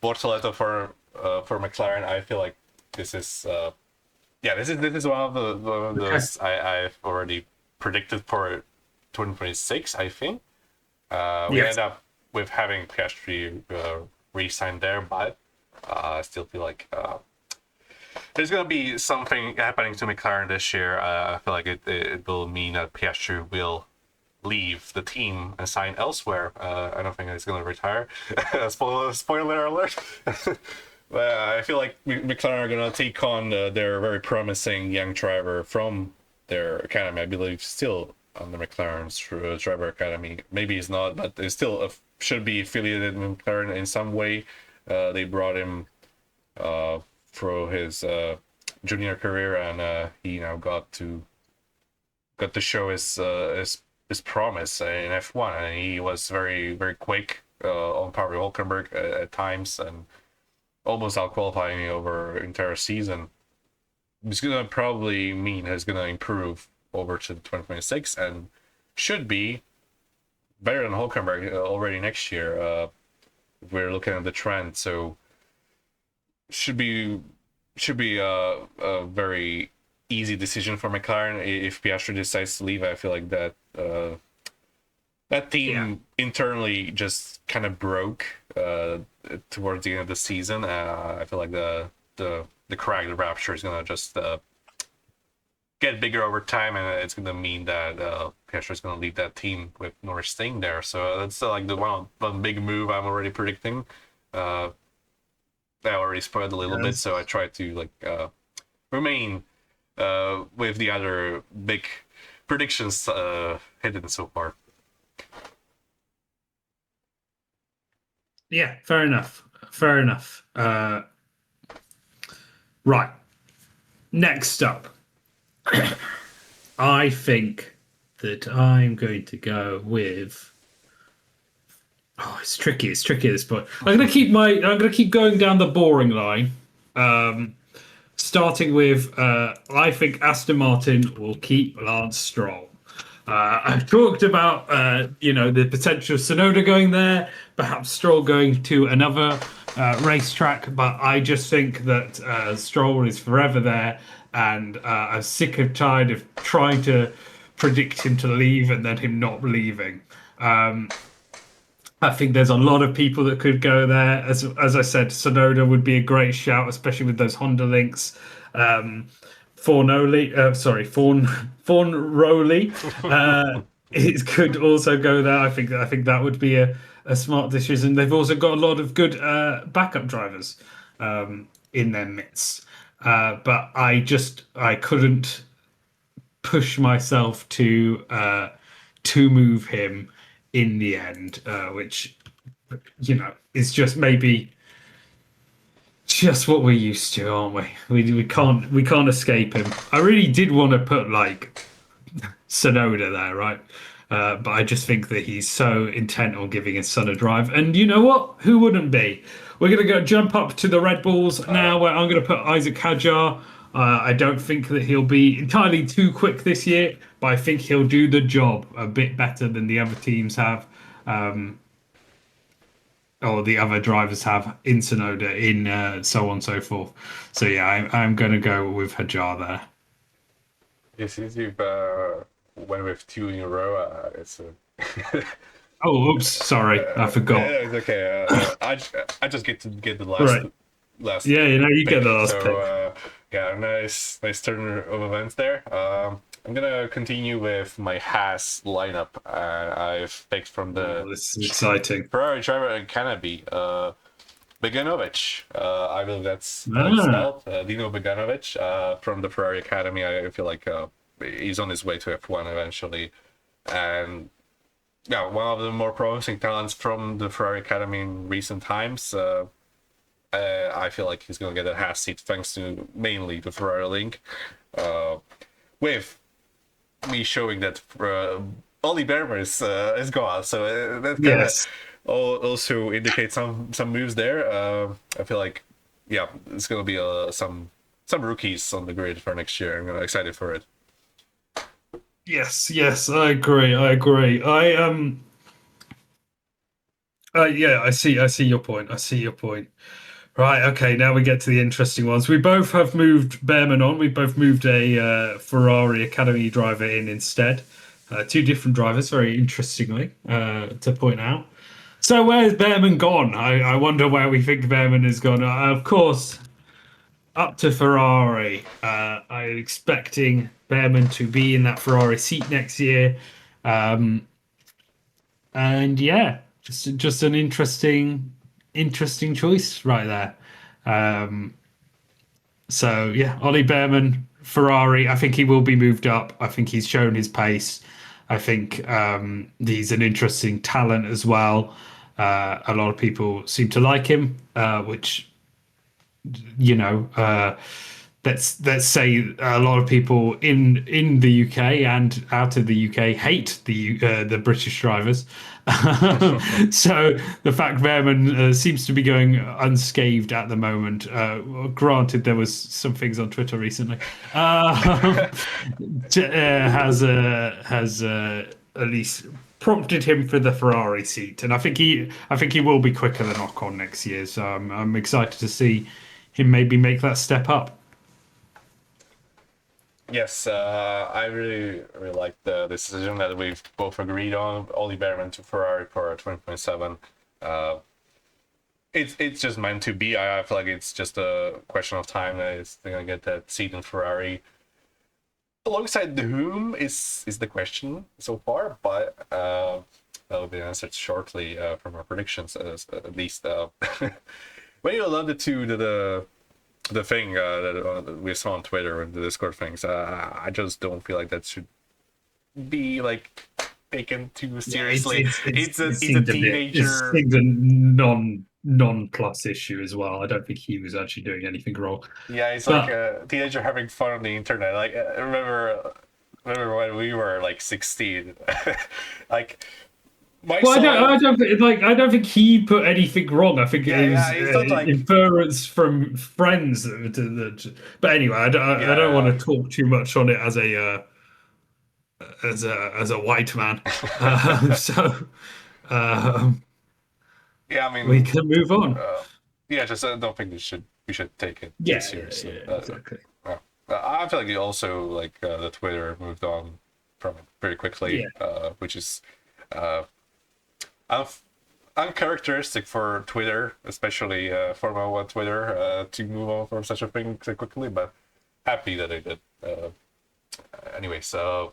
Bortoleto for McLaren. I feel like this is this is one of those I've already predicted for 2026. I think we Yes. end up with having Piastri re-signed there, but I still feel like there's gonna be something happening to McLaren this year. I feel like it will mean that Piastri will leave the team and sign elsewhere. I don't think he's gonna retire. Spoiler alert. But I feel like McLaren are gonna take on their very promising young driver from their academy. I believe still on the McLaren's driver academy. Maybe he's not, but they still should be affiliated with McLaren in some way. They brought him through his junior career, and he now got to show his promise in F1, and he was very quick on Pavel Hulkenberg at times, and almost out qualifying me over entire season. It's gonna probably mean he's gonna improve over to 2026 and should be better than Hulkenberg already next year. If we're looking at the trend, so should be a very easy decision for McLaren if Piastri decides to leave. I feel like that team internally just kind of broke towards the end of the season. I feel like the crack, the rupture is gonna just get bigger over time, and it's gonna mean that Piastri is gonna leave that team with Norris staying there. So that's like the one big move I'm already predicting. I already spoiled a little bit, so I try to remain with the other big predictions hidden so far. Yeah, fair enough. Fair enough. Right. Next up, I think that I'm going to go with. Oh, it's tricky. It's tricky at this point. I'm gonna keep going down the boring line. Starting with, I think Aston Martin will keep Lance Stroll. I've talked about, the potential of Tsunoda going there, perhaps Stroll going to another racetrack, but I just think that Stroll is forever there, and I'm sick and tired of trying to predict him to leave and then him not leaving. I think there's a lot of people that could go there. As I said, Tsunoda would be a great shout, especially with those Honda links. Fornrowley, it could also go there. I think that would be a smart decision. They've also got a lot of good backup drivers in their midst, but I couldn't push myself to move him in the end, which is just maybe just what we're used to, aren't we? We can't escape him. I really did want to put Tsunoda there, right? But I just think that he's so intent on giving his son a drive, and you know what? Who wouldn't be? We're gonna jump up to the Red Bulls now, where I'm gonna put Isaac Hadjar. I don't think that he'll be entirely too quick this year, but I think he'll do the job a bit better than the other teams have, or the other drivers have in Tsunoda, in so on and so forth. So yeah, I'm going to go with Hadjar there. Yeah, since you've went with two in a row, it's Oh, oops, sorry, I forgot. Yeah, it's okay. I just get to get the last. Yeah, you pick. get the last So, pick. Yeah, nice turn of events there. I'm gonna continue with my Haas lineup. I've picked from the This is exciting. Ferrari driver Academy, Beganovic. I believe that's how it's spelled. Dino Beganovic from the Ferrari Academy. I feel like he's on his way to F1 eventually, and yeah, one of the more promising talents from the Ferrari Academy in recent times. I feel like he's going to get a Haas seat thanks to mainly the Ferrari link, with me showing that Ollie Behrman is gone. So that kind of also indicates some moves there. I feel like, yeah, it's going to be some rookies on the grid for next year. I'm excited for it. Yes, I agree. Yeah, I see your point. Right, okay, now we get to the interesting ones. We both have moved Behrman on. We both moved a Ferrari Academy driver in instead. Two different drivers, very interestingly, to point out. So where's Behrman gone? I wonder where we think Behrman has gone. Of course, up to Ferrari. I'm expecting Behrman to be in that Ferrari seat next year. And yeah, just an interesting choice right there. So yeah, Ollie Behrman, Ferrari. I think he will be moved up. I think he's shown his pace. I think he's an interesting talent as well. A lot of people seem to like him, which you know, let's say a lot of people in the UK and out of the UK hate the British drivers. So the fact Behrman seems to be going unscathed at the moment. Granted, there was some things on Twitter recently. Has at least prompted him for the Ferrari seat, and I think he will be quicker than Ocon next year. So I'm excited to see him maybe make that step up. Yes, I really like the decision that we've both agreed on. Ollie Behrman to Ferrari for 2027. Uh, it's just meant to be. I feel like it's just a question of time that they're gonna get that seat in Ferrari. Alongside whom is the question so far, but that'll be answered shortly from our predictions, at least. When you alluded to the thing that we saw on Twitter and the Discord things, I just don't feel like that should be like taken too seriously. It's a It teenager. seems a non plus issue as well. I don't think he was actually doing anything wrong. Yeah, it's like But a teenager having fun on the internet. Like remember when we were like 16, like my well, son. I don't think he put anything wrong. I think it Yeah, was it's not like inference from friends but anyway, I don't yeah. want to talk too much on it as a white man. So um, Yeah, I we mean, can move on. uh, yeah, just don't think we should take it too seriously. Exactly. I feel like you also like the Twitter moved on from it very quickly, Yeah. which is uh, unf- uncharacteristic for Twitter, especially Formula One Twitter, to move on from such a thing so quickly. But happy that they did. Anyway, so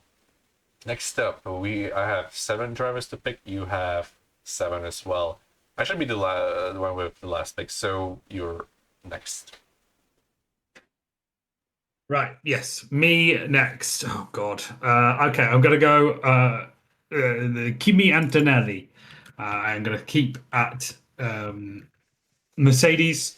next up, I have 7 drivers to pick. You have 7 as well. I should be the one with the last pick. So you're next. Right. Yes. Me next. Oh God. Okay. I'm gonna go. The Kimi Antonelli. I'm gonna keep at Mercedes.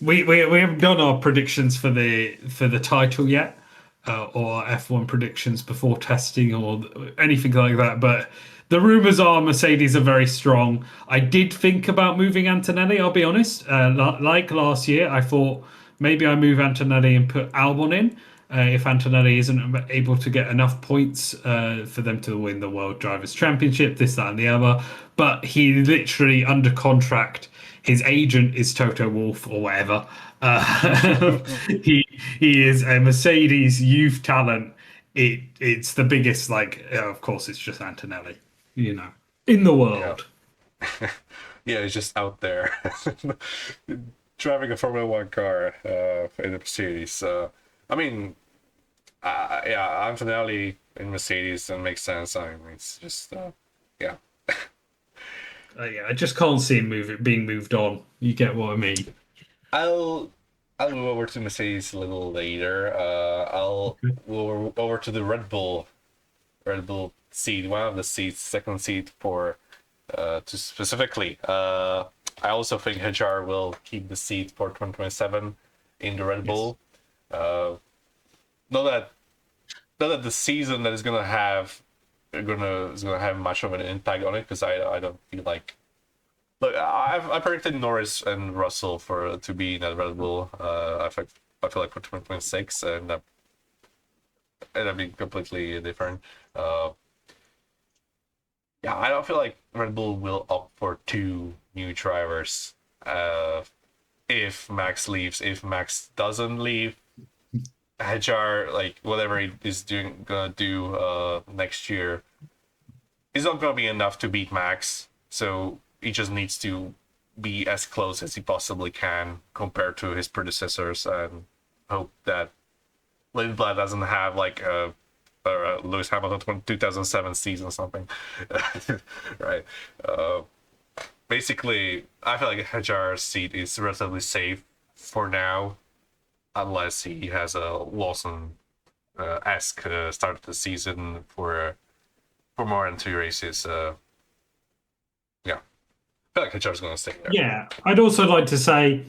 We haven't done our predictions for the title yet, or F1 predictions before testing or anything like that. But the rumors are Mercedes are very strong. I did think about moving Antonelli. I'll be honest. Like last year, I thought maybe I move Antonelli and put Albon in. If Antonelli isn't able to get enough points for them to win the World Drivers' Championship, this, that, and the other. But he literally under contract. His agent is Toto Wolff or whatever. He he is a Mercedes youth talent. It's the biggest. Like, of course, it's just Antonelli. In the Yeah, world. yeah, it's just out there driving a Formula One car in the Mercedes. I mean, yeah, Antonelli in Mercedes and makes sense. I mean, it's just yeah. Yeah, I just can't see him being moved on. You get what I mean? I'll I'll move over to Mercedes a little later. I'll go over to the Red Bull seat, one of the seats, second seat for to specifically. I also think Hajar will keep the seat for 2027 in the Red Yes. Bull. Uh, not that not that the season that is gonna have much of an impact on it, because I don't feel like. Look, I predicted Norris and Russell to be in that Red Bull. I feel like for 2026, and that'd be completely different. Uh, yeah, I don't feel like Red Bull will opt for 2 new drivers. If Max leaves, if Max doesn't leave, HR, like whatever he is gonna do next year, is not gonna be enough to beat Max. So he just needs to be as close as he possibly can compared to his predecessors, and hope that Lindblad doesn't have like a Lewis Hamilton 2007 season or something, right? Basically, I feel like Hajar's seat is relatively safe for now, unless he has a Lawson esque start of the season for more than 2 races. Yeah, feel like Hadjar's gonna stay there. Yeah, I'd also like to say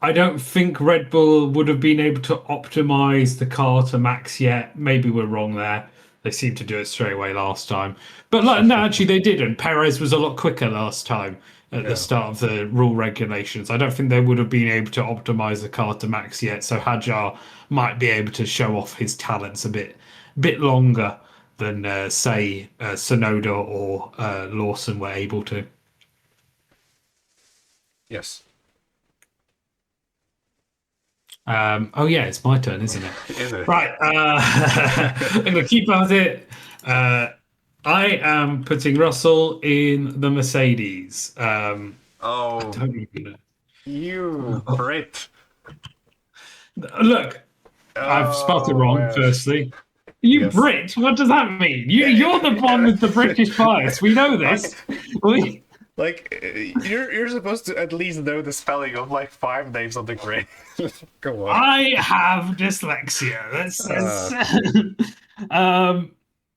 I don't think Red Bull would have been able to optimize the car to max yet. Maybe we're wrong there. They seemed to do it straight away last time. But like, no, actually, they didn't. Perez was a lot quicker last time at the Yeah. start of the rule regulations. I don't think they would have been able to optimize the car to max yet. So Hadjar might be able to show off his talents a bit longer than, say, Sonoda or Lawson were able to. Yes. Oh yeah, it's my turn, isn't it? Is it? Right. I'm gonna keep at it. I am putting Russell in the Mercedes. Oh, Don't even you know. Brit. Look, I've spelled it Oh, wrong. man. Firstly, you Yes. Brit. What does that mean? You're the one with the British bias. We know this. We, Like you're supposed to at least know the spelling of like 5 names on the grid. Go on. I have dyslexia. Um.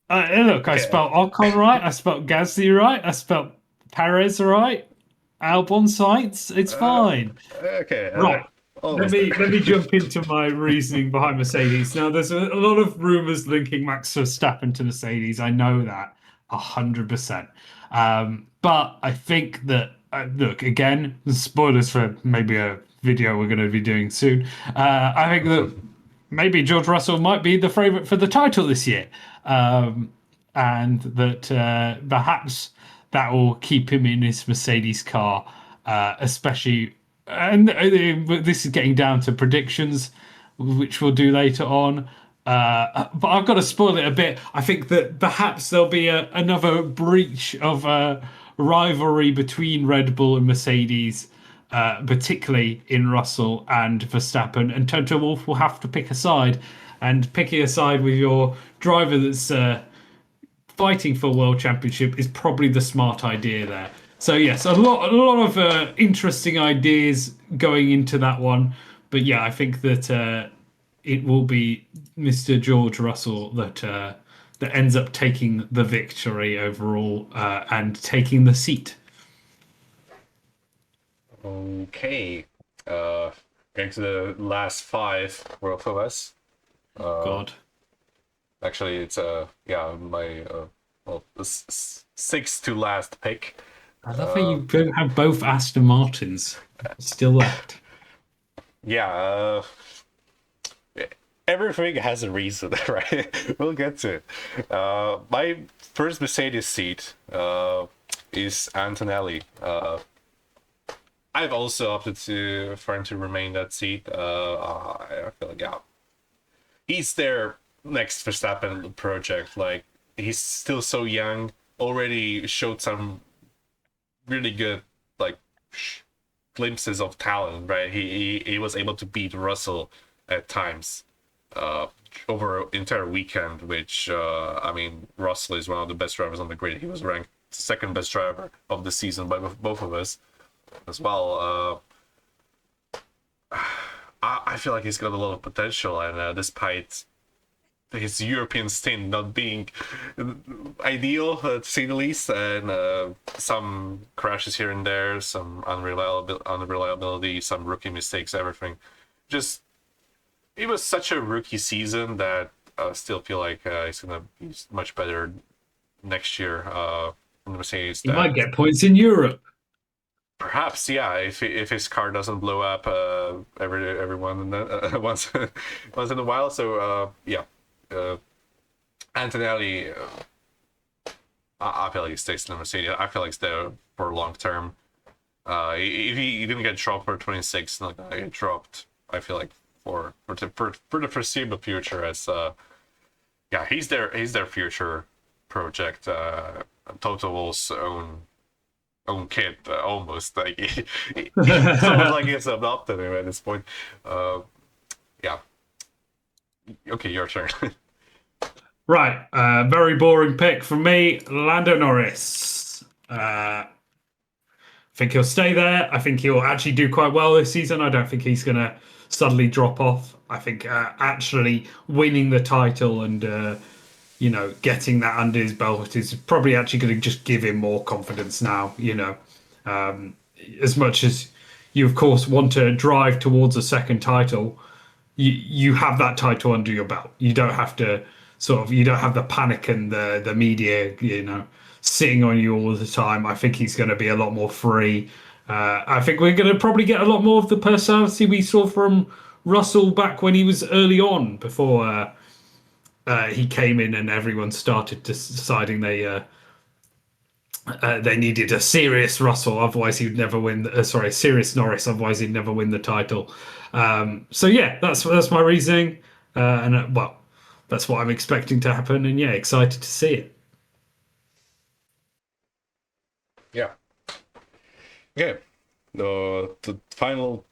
Look, I Okay. spelled Ocon right. I spelled Gasly right. I spelled Perez right. Albon sites. It's fine. Okay. Right. Almost Let me jump into my reasoning behind Mercedes. Now, there's a lot of rumors linking Max Verstappen to Mercedes. I know that 100%. But I think that look again, spoilers for maybe a video we're going to be doing soon. I think that maybe George Russell might be the favourite for the title this year, and that perhaps that will keep him in his Mercedes car, especially. And this is getting down to predictions, which we'll do later on. But I've got to spoil it a bit. I think that perhaps there'll be another breach of rivalry between Red Bull and Mercedes, particularly in Russell and Verstappen. And Toto Wolff will have to pick a side. And picking a side with your driver that's fighting for a world championship is probably the smart idea there. So yes, a lot of interesting ideas going into that one. But yeah, I think that it will be Mr. George Russell that ends up taking the victory overall and taking the seat. Okay. Going to the last five for both of us. God, Actually, it's yeah, my well, sixth to last pick. I love how you have both Aston Martins still left. Yeah. Everything has a reason, right? We'll get to it. My first Mercedes seat is Antonelli. I've also opted for him to remain that seat. I feel like, yeah, he's their next Verstappen project. Like, he's still so young, already showed some really good like glimpses of talent, right? He was able to beat Russell at times over an entire weekend, which I mean, Russell is one of the best drivers on the grid. He was ranked second best driver of the season by both of us as well. I feel like he's got a lot of potential, and despite his European stint not being ideal, to say the least, and some crashes here and there, some unreliability, some rookie mistakes, everything. Just, it was such a rookie season that I still feel like he's gonna be much better next year in the Mercedes. You might get points in Europe. Perhaps, yeah. If his car doesn't blow up everyone once once in a while, so yeah. Antonelli, I feel like he stays in the Mercedes. I feel like he's there for long term. If he didn't get dropped for 26, not gonna get dropped. I feel like for the foreseeable future, as yeah, he's their future project. Toto Wolff's own kid, almost like it's almost like it's adopted him at this point. Yeah. Okay, your turn. Right, very boring pick from me, Lando Norris. I think he'll stay there. I think he'll actually do quite well this season. I don't think he's going to suddenly drop off. I think actually winning the title and getting that under his belt is probably actually going to just give him more confidence now. As much as you, of course, want to drive towards a second title, you have that title under your belt. You don't have to you don't have the panic and the media, sitting on you all the time. I think he's going to be a lot more free. I think we're going to probably get a lot more of the personality we saw from Russell back when he was early on, before he came in and everyone started deciding they needed a serious Russell, otherwise he'd never win. Serious Norris, otherwise he'd never win the title. So yeah, that's my reasoning, and well, that's what I'm expecting to happen, and yeah, excited to see it. Yeah. Okay. The final,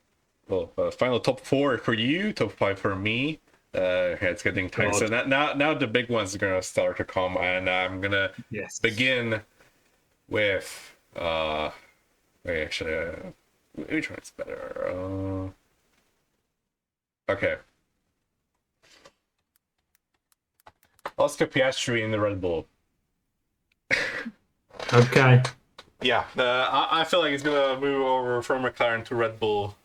final top four for you, top five for me. It's getting tight. So now the big ones are gonna start to come, and I'm gonna begin with wait, actually, which one's better? Okay. Oscar Piastri in the Red Bull. Okay. Yeah, I feel like it's gonna move over from McLaren to Red Bull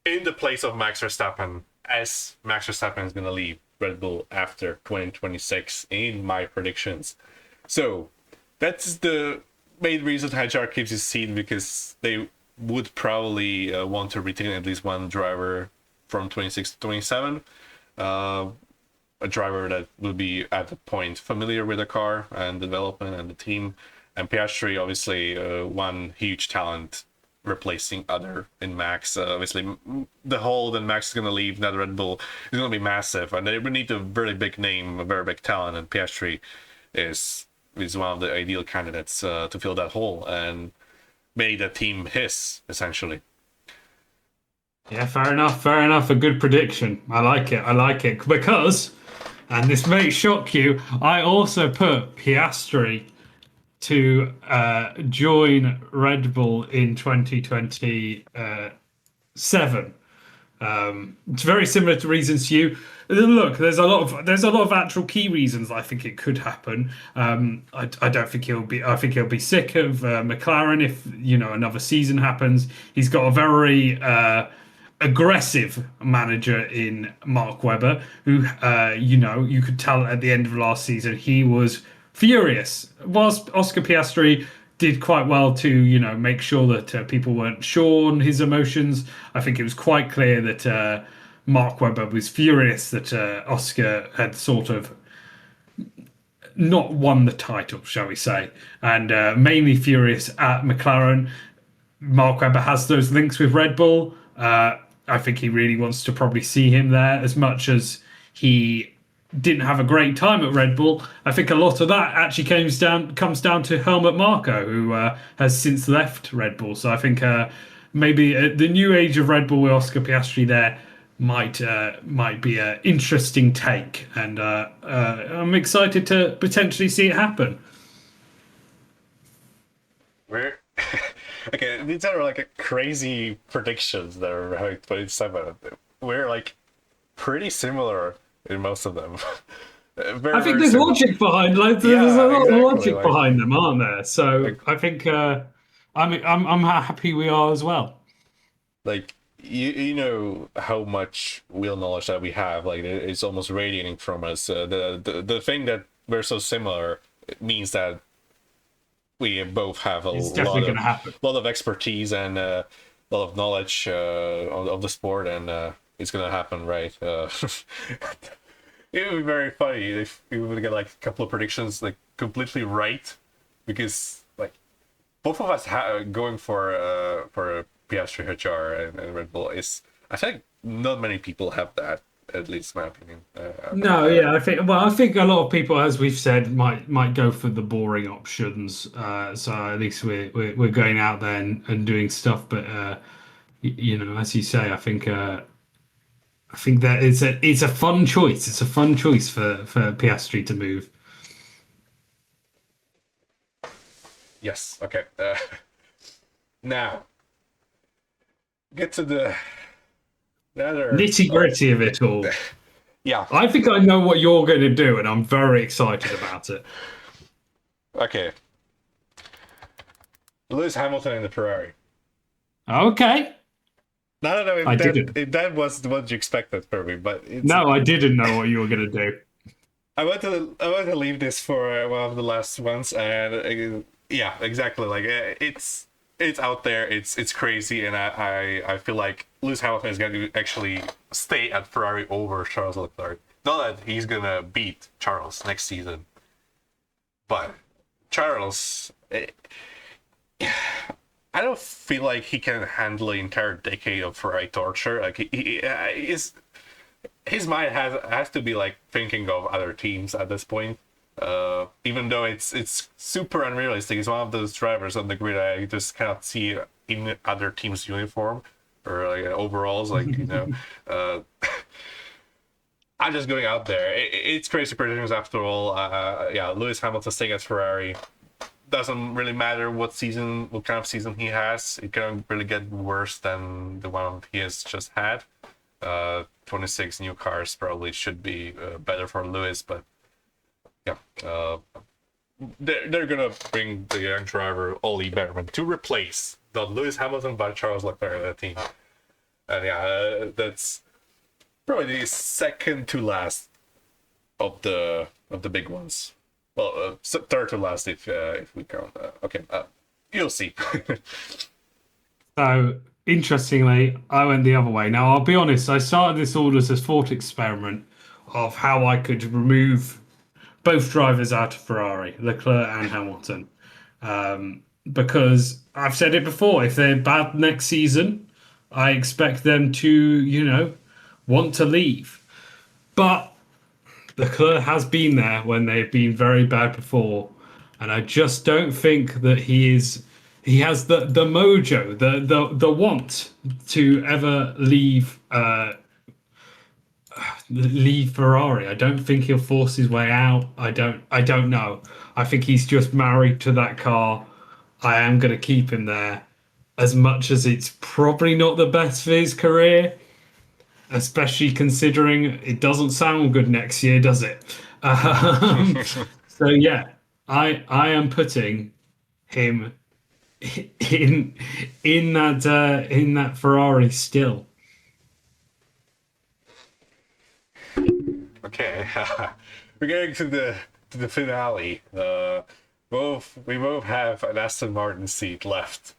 in the place of Max Verstappen, as Max Verstappen is gonna leave Red Bull after 2026 in my predictions. So that's the main reason HR keeps his seat, because they would probably want to retain at least one driver from 26 to 27. A driver that will be at the point familiar with the car and development and the team. And Piastri, obviously, one huge talent replacing other in Max. Obviously, the hole that Max is going to leave that Red Bull is going to be massive, and they would need a very big name, a very big talent, and Piastri is one of the ideal candidates to fill that hole and make the team his, essentially. Yeah, fair enough. Fair enough. A good prediction. I like it because, and this may shock you, I also put Piastri to join Red Bull in 2027. It's very similar to reasons to you. Look, there's a lot of actual key reasons I think it could happen. I don't think he'll be. I think he'll be sick of McLaren if another season happens. He's got a very aggressive manager in Mark Webber, who you could tell at the end of last season he was furious. Whilst Oscar Piastri did quite well to make sure that people weren't sure on his emotions, I think it was quite clear that Mark Webber was furious that Oscar had sort of not won the title, shall we say, and mainly furious at McLaren. Mark Webber has those links with Red Bull. I think he really wants to probably see him there, as much as he didn't have a great time at Red Bull. I think a lot of that actually comes down to Helmut Marko, who has since left Red Bull. So I think maybe the new age of Red Bull with Oscar Piastri there might be an interesting take, and I'm excited to potentially see it happen. Okay, these are like crazy predictions that are like 27. We're like pretty similar in most of them. I think there's logic behind, there's a lot of logic behind them, aren't there? So I think I'm happy we are as well. Like you know how much wheel knowledge that we have. Like it's almost radiating from us. The thing that we're so similar means that we both have a lot of expertise and a lot of knowledge of the sport, and it's gonna happen, right? It would be very funny if we would get like a couple of predictions like completely right, because like both of us going for Piastri, HR, and Red Bull is, I think not many people have that. At least my opinion. I think a lot of people, as we've said, might go for the boring options. So at least we're going out there and doing stuff. But as you say, I think that it's a fun choice. It's a fun choice for Piastri to move. Yes. Okay. Now get to the nitty gritty of it all. Yeah. I think I know what you're going to do, and I'm very excited about it. Okay. Lewis Hamilton in the Ferrari. Okay. I don't know I that didn't. if that was what you expected from me, but No, I didn't know what you were going to do. I want to leave this for one of the last ones, and yeah, exactly. Like it's out there, it's crazy, and I feel like Lewis Hamilton is going to actually stay at Ferrari over Charles Leclerc. Not that he's gonna beat Charles next season, but Charles, I don't feel like he can handle the entire decade of Ferrari torture. Like his mind has to be like thinking of other teams at this point. Even though it's super unrealistic, he's one of those drivers on the grid I just cannot see in other teams' uniform or like overalls. Like uh, I'm just going out there. It's crazy predictions after all. Yeah, Lewis Hamilton staying at Ferrari doesn't really matter what kind of season he has. It can't really get worse than the one he has just had. 26 new cars probably should be better for Lewis, but yeah, they're gonna bring the young driver Ollie Behrman to replace not Lewis Hamilton but Charles Leclerc in the team, and yeah, that's probably the second to last of the big ones. Well, third to last if we count. Okay, you'll see. So, interestingly, I went the other way. Now, I'll be honest, I started this all as a thought experiment of how I could remove both drivers out of Ferrari, Leclerc and Hamilton. Because I've said it before, if they're bad next season, I expect them to, want to leave. But Leclerc has been there when they've been very bad before, and I just don't think that he has the mojo, the want to ever leave Ferrari. I don't think he'll force his way out. I don't know. I think he's just married to that car. I am going to keep him there, as much as it's probably not the best for his career, especially considering it doesn't sound good next year, does it? Um, so yeah, I am putting him in in that Ferrari still. Okay, we're getting to the finale. We both have an Aston Martin seat left,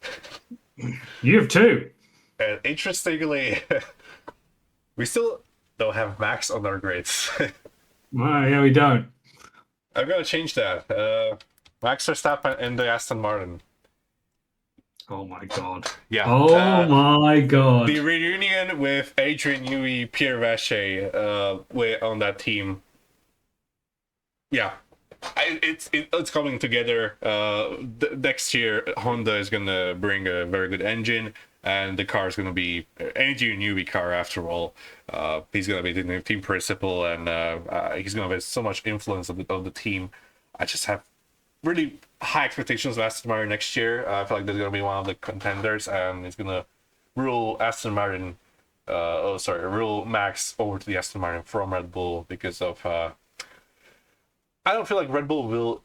You have two. and interestingly, we still don't have Max on our grids. Well, yeah, we don't. I'm gonna change that. Max Verstappen in the Aston Martin. Oh my god. Yeah. Oh my god. The reunion with Adrian Newey, Pierre Vache, on that team. Yeah, it's coming together. Next year, Honda is gonna bring a very good engine, and the car is gonna be an Adrian Newey car after all. He's gonna be the team principal, and he's gonna have so much influence of the team. I just have really high expectations of Aston Martin next year. I feel like they're gonna be one of the contenders, and it's gonna rule Aston Martin. Rule Max over to the Aston Martin from Red Bull because of. I don't feel like Red Bull will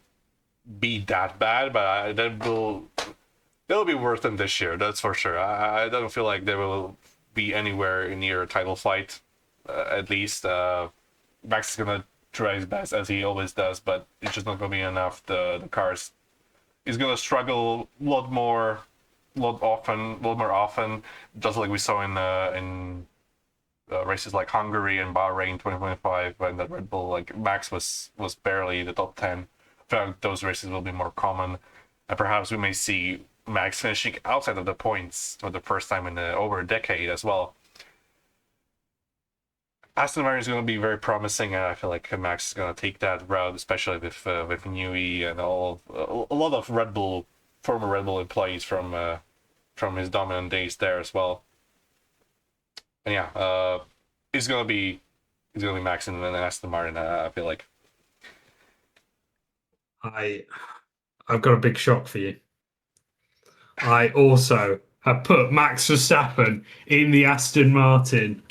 be that bad, but they'll be worse than this year. That's for sure. I don't feel like they will be anywhere near a title fight. At least Max is gonna try his best as he always does, but it's just not gonna be enough. The cars is gonna struggle a lot more often, just like we saw in races like Hungary and Bahrain 2025 when the Red Bull like Max was barely the top 10. I feel like those races will be more common, and perhaps we may see Max finishing outside of the points for the first time in over a decade as well. Aston Martin is going to be very promising, and I feel like Max is going to take that route, especially with Newey and a lot of former Red Bull employees from his dominant days there as well. And yeah, it's gonna be Max and then Aston Martin. I feel like. I've got a big shock for you. I also have put Max Verstappen in the Aston Martin.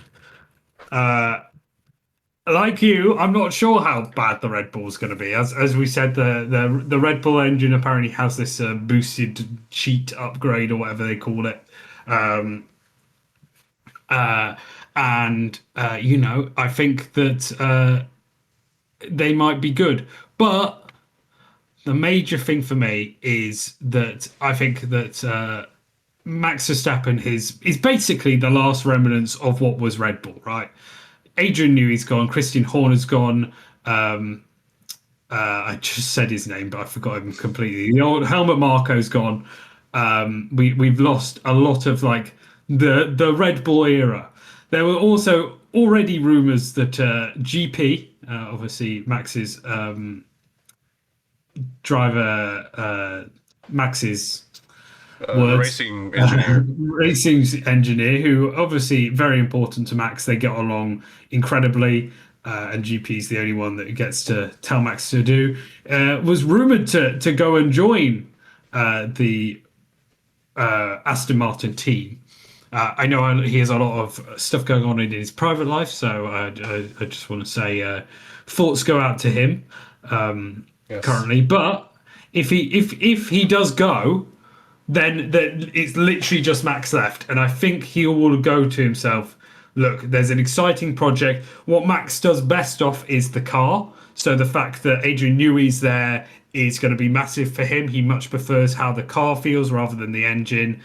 like you, I'm not sure how bad the Red Bull's going to be. As we said, the Red Bull engine apparently has this boosted cheat upgrade or whatever they call it. Um, uh, and I think that they might be good, but the major thing for me is that I think that Max Verstappen is basically the last remnants of what was Red Bull, right? Adrian Newey's gone, Christian Horner's gone. I just said his name, but I forgot him completely. The old Helmut Marko's gone. We've lost a lot of like the Red Bull era. There were also already rumours that GP, obviously Max's driver, Max's words, Racing engineer. racing engineer, who obviously very important to Max. They get along incredibly, and GP's the only one that gets to tell Max to do. Was rumored to go and join the Aston Martin team. I know he has a lot of stuff going on in his private life, so I just want to say thoughts go out to him Yes. currently. But if he does go, then it's literally just Max left. And I think he will go to himself, look, there's an exciting project. What Max does best off is the car. So the fact that Adrian Newey's there is going to be massive for him. He much prefers how the car feels rather than the engine.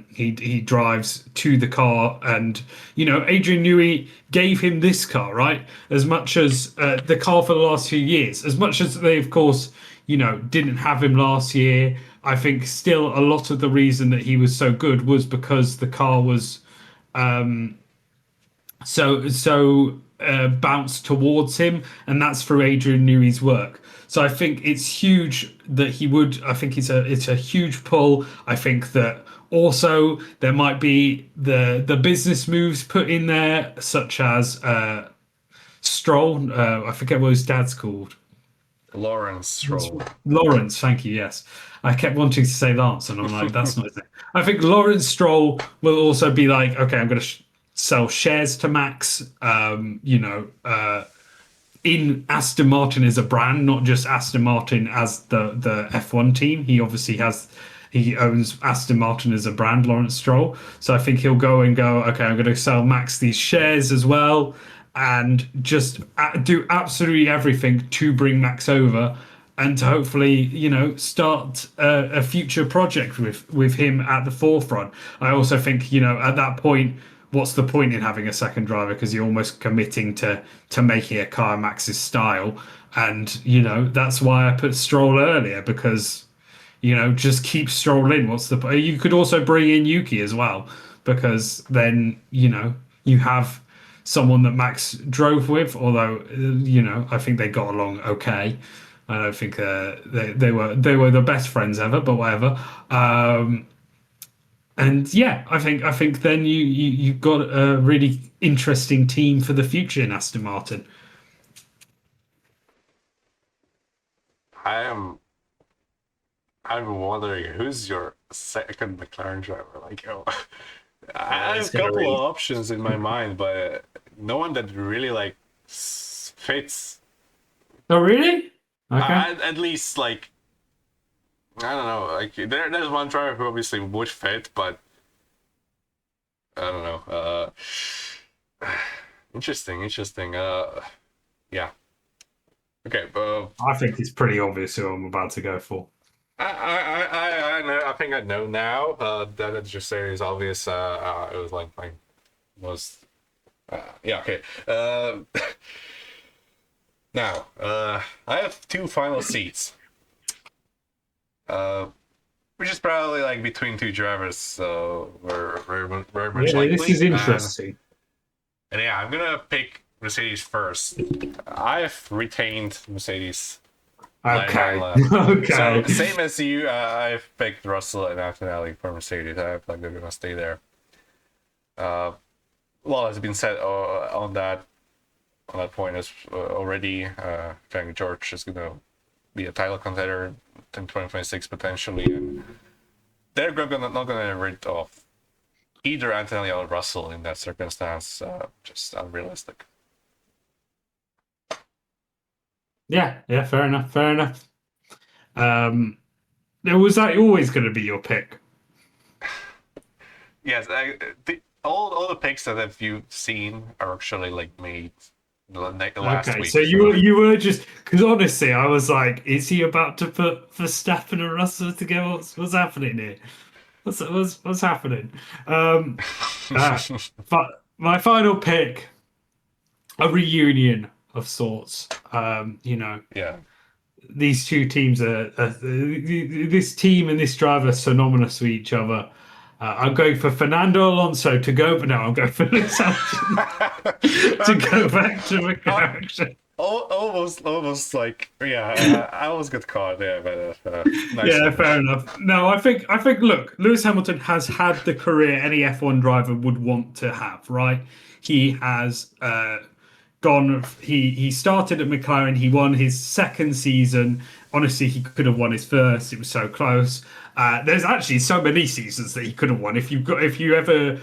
He drives to the car, and Adrian Newey gave him this car, right? As much as the car for the last few years, as much as they, of course, didn't have him last year. I think still a lot of the reason that he was so good was because the car was so bounced towards him, and that's through Adrian Newey's work. So I think it's huge that he would. I think it's a huge pull. I think that also there might be the business moves put in there, such as Stroll. I forget what his dad's called. Lawrence Stroll. Lawrence, thank you. Yes, I kept wanting to say Lance, and I'm like, that's not his name. I think Lawrence Stroll will also be like, okay, I'm going to sell shares to Max. In Aston Martin as a brand, not just Aston Martin as the F1 team. He owns Aston Martin as a brand, Lawrence Stroll. So I think he'll go, okay, I'm going to sell Max these shares as well, and just do absolutely everything to bring Max over, and to hopefully, start a future project with him at the forefront. I also think, at that point, what's the point in having a second driver, because you're almost committing to making a car Max's style. And that's why I put Stroll earlier, because just keep Stroll in. What's the point? You could also bring in Yuki as well, because then you have someone that Max drove with, although I think they got along okay. I don't think they were the best friends ever, but whatever. And yeah, I think then you've got a really interesting team for the future in Aston Martin. I am. I'm wondering who's your second McLaren driver. Like, I have It's a gonna couple be- of options in my mind, but no one that really like fits. Oh really? Okay. At least like I don't know. Like there's one driver who obviously would fit, but I don't know. Interesting. Yeah. Okay. I think it's pretty obvious who I'm about to go for. I know. I think I know now. That just say is obvious. It was like my most. Yeah. Okay. Now, I have two final seats. Which is probably like between two drivers, so we're very much Yeah, likely. this is interesting. And yeah, I'm gonna pick Mercedes first. I've retained Mercedes. Okay. So Okay. same as you, I've picked Russell and Antonelli for Mercedes. I feel like they're gonna stay there. A lot has been said on that point as already. I think George is gonna be a title contender in 2026 potentially, and they're not gonna get rid of either Antonelli or Russell in that circumstance. Just unrealistic. Yeah, yeah, fair enough, fair enough. Um, now, was that always going to be your pick? Yes, all the picks that have you seen are actually like made last Okay, so week. So you were just because honestly, I was like, is he about to put Verstappen and Russell together? What's happening here? What's happening? Um, uh, but my final pick, a reunion of sorts. yeah. These two teams are this team and this driver are synonymous with each other. I'm going for Fernando Alonso to go, but no, I'm going for Lewis Hamilton to go Okay. back to Uh, McLaren. almost like yeah. I almost got caught. Yeah, but Yeah, nicely. fair enough. No, I think. Look, Lewis Hamilton has had the career any F1 driver would want to have. Right? He has gone. He started at McLaren. He won his second season. Honestly, he could have won his first. It was so close. There's actually so many seasons that he could have won. If you ever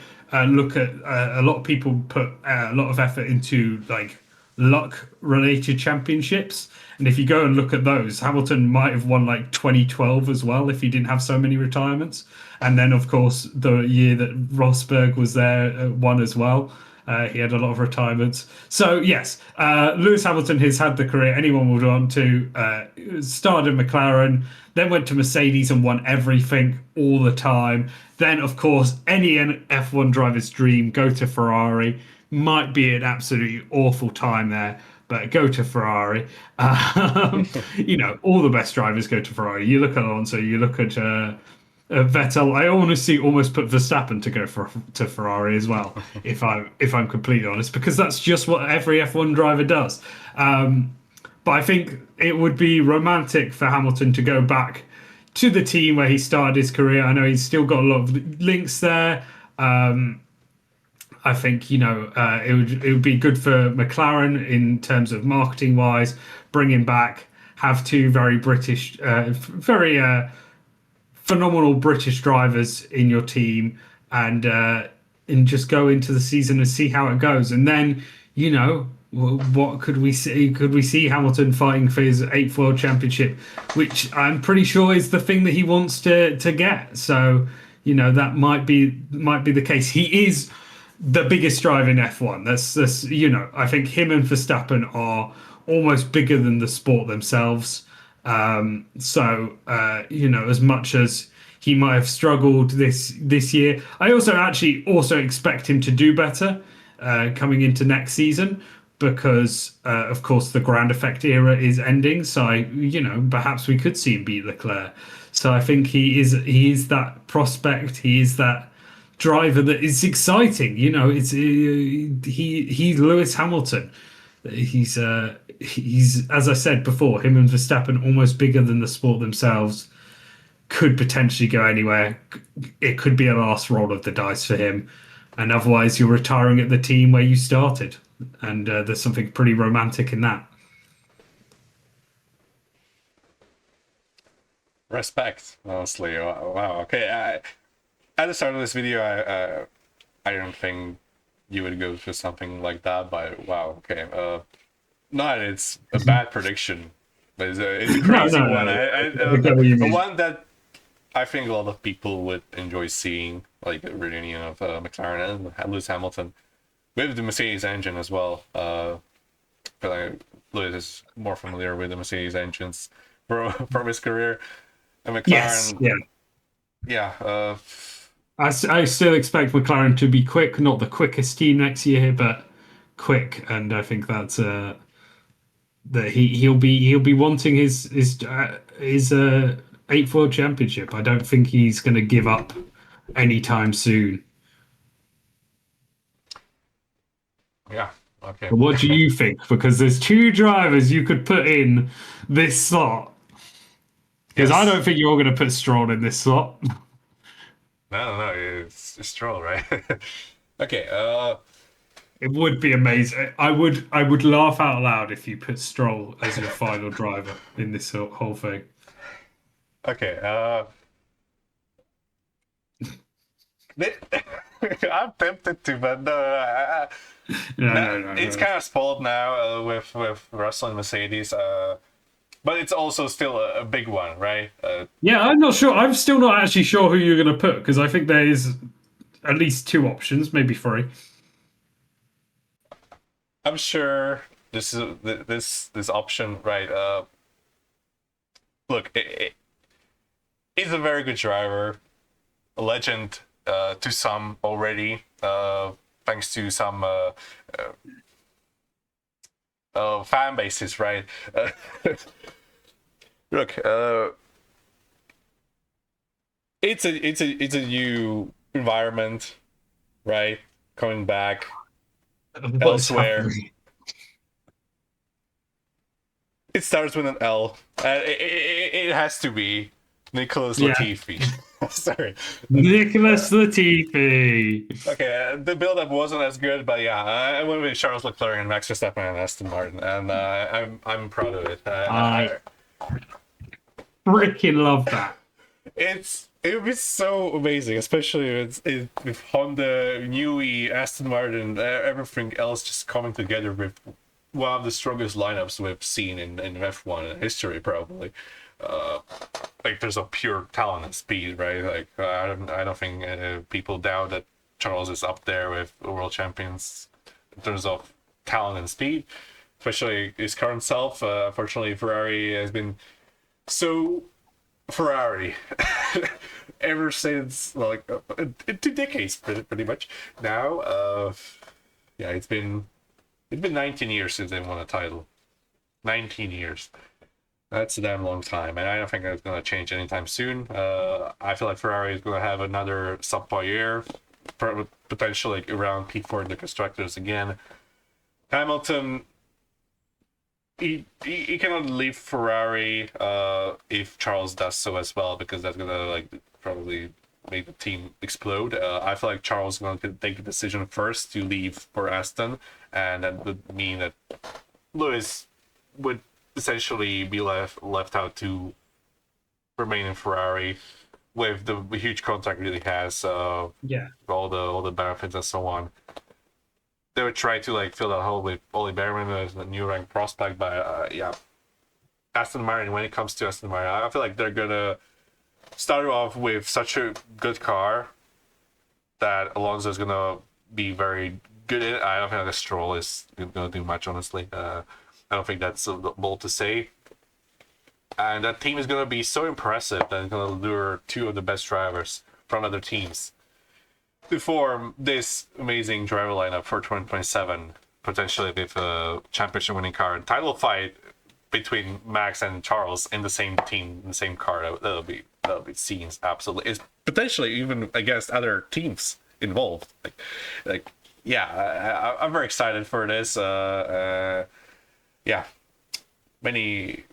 look at a lot of people put a lot of effort into like luck related championships. And if you go and look at those, Hamilton might have won like 2012 as well if he didn't have so many retirements. And then, of course, the year that Rosberg was there, won as well. He had a lot of retirements. So, yes, Lewis Hamilton has had the career anyone would want to. Started at McLaren, then went to Mercedes and won everything all the time. Then, of course, any F1 driver's dream, go to Ferrari. Might be an absolutely awful time there, but go to Ferrari. All the best drivers go to Ferrari. You look at Alonso, you look at Vettel. I honestly almost put Verstappen to go to Ferrari as well, if I'm completely honest, because that's just what every F1 driver does. But I think it would be romantic for Hamilton to go back to the team where he started his career. I know he's still got a lot of links there. I think it would be good for McLaren in terms of marketing wise. Bring him back, have two very British, very phenomenal British drivers in your team, and just go into the season and see how it goes. And then what could we see? Could we see Hamilton fighting for his eighth world championship, which I'm pretty sure is the thing that he wants to get. So that might be the case. He is the biggest driver in F1. That's I think him and Verstappen are almost bigger than the sport themselves. As much as he might have struggled this year, I also expect him to do better coming into next season because of course the ground effect era is ending. So perhaps we could see him beat Leclerc. So I think he is that prospect. He is that driver that is exciting. It's he's Lewis Hamilton. He's as I said before, him and Verstappen almost bigger than the sport themselves. Could potentially go anywhere. It could be a last roll of the dice for him, and otherwise you're retiring at the team where you started. And there's something pretty romantic in that. Respect, honestly. Wow. Okay. At the start of this video, I don't think you would go for something like that, but wow. Okay. Not it's a bad prediction, but it's a No, crazy no, one. no. I get what you A mean. one that I think a lot of people would enjoy seeing, like a reunion of McLaren and Lewis Hamilton with the Mercedes engine as well. But Lewis is more familiar with the Mercedes engines from his career. And Yes, McLaren, yeah. yeah, I still expect McLaren to be quick, not the quickest team next year, but quick, and I think that he'll be wanting his eighth world championship. I don't think he's going to give up anytime soon. yeah, okay. But what do you think? Because there's two drivers you could put in this slot. Because I Yes. don't think you're going to put Stroll in this slot. No, it's Stroll, right? Okay. It would be amazing. I would laugh out loud if you put Stroll as your final driver in this whole thing. Okay. Thi- I'm tempted to, but no, No, no, no, no, it's no. kind of spoiled now with Russell and Mercedes. But it's also still a big one, right? Yeah, I'm not sure. I'm still not actually sure who you're going to put because I think there is at least two options, maybe three. I'm sure this option, right? Look, he's a very good driver, a legend to some already, thanks to some fan bases, right? Look, it's a new environment, right? Coming back What is elsewhere. happening? It starts with an L. It has to be Nicholas Yeah, Latifi. Sorry. Nicholas Latifi. Okay, the build-up wasn't as good, but yeah, I went with Charles Leclerc and Max Verstappen and Aston Martin, and I'm proud of it. I freaking love that. It would be so amazing, especially with Honda, Newey, Aston Martin, everything else just coming together with one of the strongest lineups we've seen in F1 history, probably. Uh, like there's a pure talent and speed, right? Like I don't think people doubt that Charles is up there with the world champions in terms of talent and speed, especially his current self. Unfortunately, Ferrari has been so Ferrari ever since like 2 decades, pretty much now. Yeah, it's been 19 years since they won a title. 19 years. That's a damn long time, and I don't think that's going to change anytime soon. I feel like Ferrari is going to have another subpar year, potentially around P4 in the constructors again. Hamilton, he cannot leave Ferrari if Charles does so as well, because that's going to like probably make the team explode. I feel like Charles is going to take the decision first to leave for Aston, and that would mean that Lewis would essentially be left out to remain in Ferrari with the huge contract really has, Yeah. all the benefits and so on. They would try to like fill that hole with Ollie Behrman as a new rank prospect, but yeah, Aston Martin. When it comes to Aston Martin, I feel like they're gonna start off with such a good car that Alonso's gonna be very good in it. I don't think that Stroll is gonna do much, honestly. I don't think that's bold to say. And that team is going to be so impressive that it's going to lure two of the best drivers from other teams to form this amazing driver lineup for 2027, potentially with a championship winning car and title fight between Max and Charles in the same team, in the same car. That'll be scenes, absolutely. It's potentially even against other teams involved. Like yeah, I'm very excited for this. Yeah, many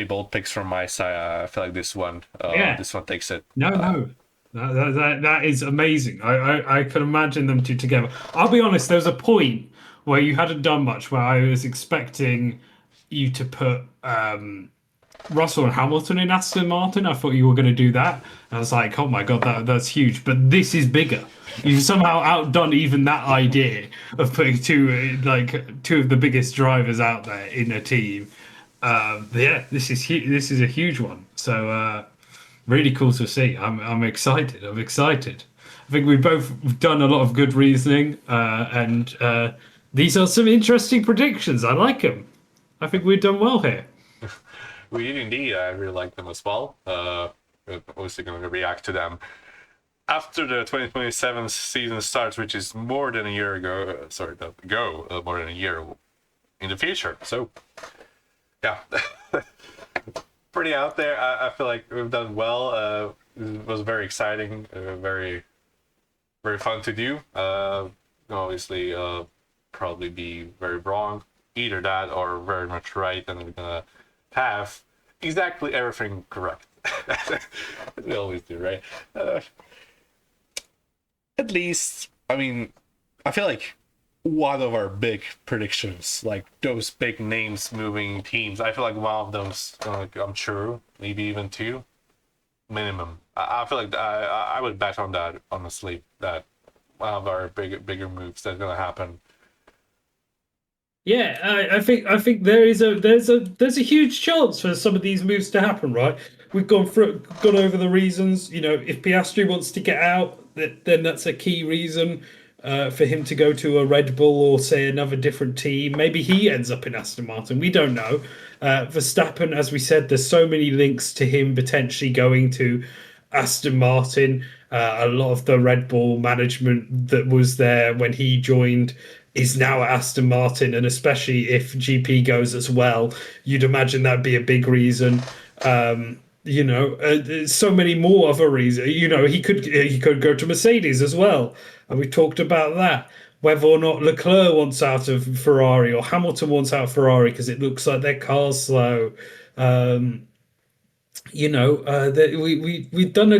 bold picks from my side. I feel like Yeah. this one takes it. No, no. That is amazing. I can imagine them two together. I'll be honest, there was a point where you hadn't done much where I was expecting you to put Russell and Hamilton in Aston Martin. I thought you were going to do that. I was like, oh my God, that's huge. But this is bigger. You've somehow outdone even that idea of putting two of the biggest drivers out there in a team. Yeah, this is this is a huge one. So really cool to see. I'm excited. I'm excited. I think we've both done a lot of good reasoning, and these are some interesting predictions. I like them. I think we've done well here. We did indeed. I really like them as well. We're obviously going to react to them after the 2027 season starts, which is more than a year ago. Sorry, not ago, more than a year in the future. So, yeah, pretty out there. I feel like we've done well. It was very exciting, very, very fun to do. Obviously, probably be very wrong. Either that or very much right, and we're gonna have exactly everything correct. We always do, right? At least, I mean, I feel like one of our big predictions, like those big names moving teams, I feel like one of those I'm true, maybe even two minimum. I feel like I would bet on that, honestly, that one of our bigger moves that's gonna happen. Yeah, I think there's a huge chance for some of these moves to happen, right? We've gone over the reasons. If Piastri wants to get out, then that's a key reason for him to go to a Red Bull or say another different team. Maybe he ends up in Aston Martin. We don't know. Verstappen, as we said, there's so many links to him potentially going to Aston Martin. A lot of the Red Bull management that was there when he joined is now at Aston Martin, and especially if GP goes as well, you'd imagine that'd be a big reason. There's so many more other reasons. He could go to Mercedes as well, and we talked about that. Whether or not Leclerc wants out of Ferrari or Hamilton wants out of Ferrari because it looks like their car's slow. Um, we've done a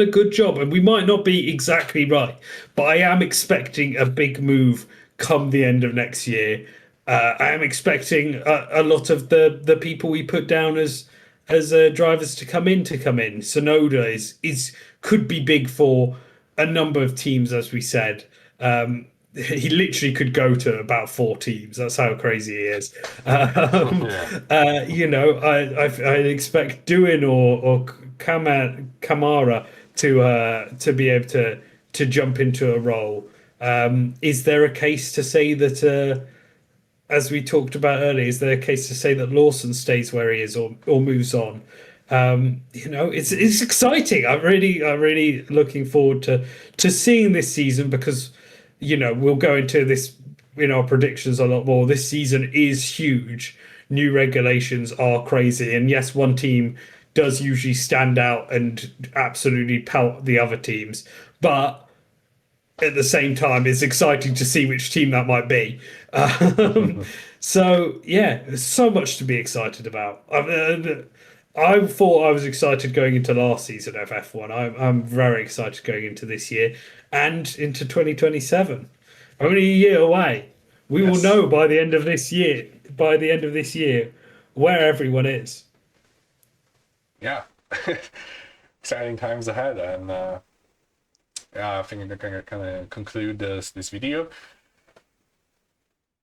good job, and we might not be exactly right, but I am expecting a big move come the end of next year. I am expecting a lot of the people we put down as drivers to come in. Sonoda is could be big for a number of teams, as we said. He literally could go to about four teams. That's how crazy he is. Yeah. I expect Duin or Kamara to be able to jump into a role. Is there a case to say that, as we talked about earlier, is there a case to say that Lawson stays where he is or moves on? It's exciting. I'm really looking forward to seeing this season because we'll go into this in our predictions a lot more. This season is huge. New regulations are crazy, and yes, one team does usually stand out and absolutely pelt the other teams, but at the same time, it's exciting to see which team that might be. So yeah, there's so much to be excited about. I thought I was excited going into last season of F1. I'm very excited going into this year and into 2027. Only a year away. We will Yes. know by the end of this year. By the end of this year, where everyone is. Yeah. Exciting times ahead, and yeah, I think I'm gonna kind of conclude this video.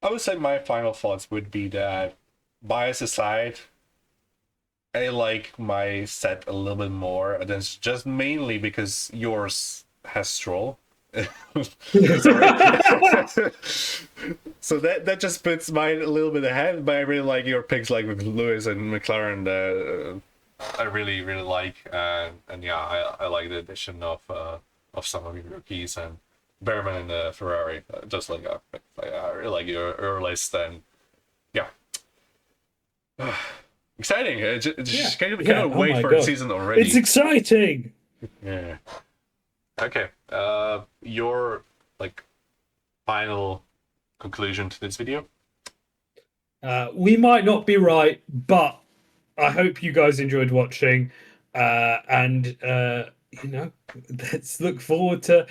I would say my final thoughts would be that, bias aside, I like my set a little bit more. And it's just mainly because yours has Stroll. So that just puts mine a little bit ahead. But I really like your picks, like with Lewis and McLaren. I really like, and yeah, I like the addition of some of your rookies and Behrman and the Ferrari. Just like I really like your list, and yeah. Exciting! Just can't Oh wait my for the God. season already. It's exciting. Yeah. Okay. Your like final conclusion to this video? We might not be right, but I hope you guys enjoyed watching. And let's look forward to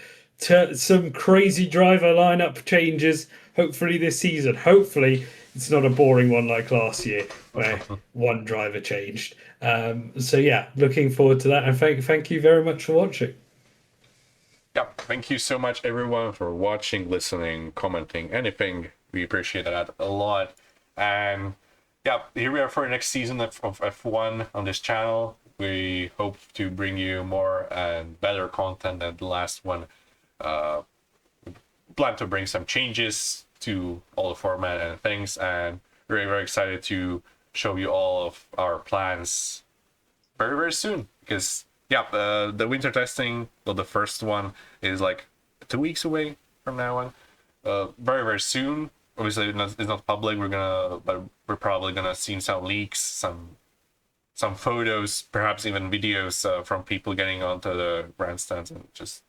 some crazy driver lineup changes. Hopefully this season. Hopefully it's not a boring one like last year where one driver changed. So yeah, looking forward to that. And thank you very much for watching. Yeah. Thank you so much, everyone, for watching, listening, commenting, anything. We appreciate that a lot. And yeah, here we are for the next season of F1 on this channel. We hope to bring you more and better content than the last one. Plan to bring some changes to all the format and things, and we're very excited to show you all of our plans very soon, because yeah, the winter testing, well, the first one is like 2 weeks away from now on. Very soon. Obviously it's not public. But we're probably gonna see some leaks, some photos, perhaps even videos from people getting onto the grandstands and just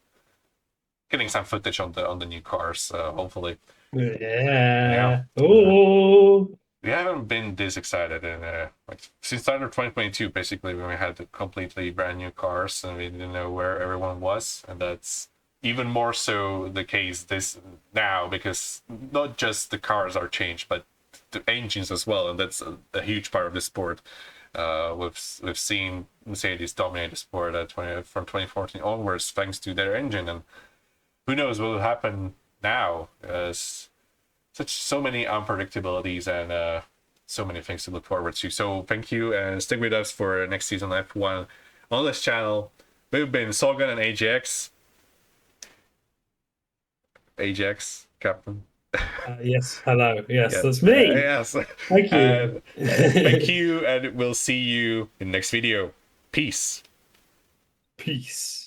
getting some footage on the new cars, hopefully. Yeah. Yeah. Oh. We haven't been this excited in like since start of 2022, basically, when we had the completely brand new cars and we didn't know where everyone was, and that's even more so the case this now, because not just the cars are changed, but the engines as well, and that's a huge part of the sport. We've seen Mercedes dominate the sport from 2014 onwards thanks to their engine, and who knows what will happen now? So many unpredictabilities and so many things to look forward to. So thank you, and stick with us for next season of F1 on this channel. We've been Solgan and AJX. Ajax, Captain. Yes, hello. Yes, Yeah. that's me. Yes. Thank you. Thank you, and we'll see you in the next video. Peace. Peace.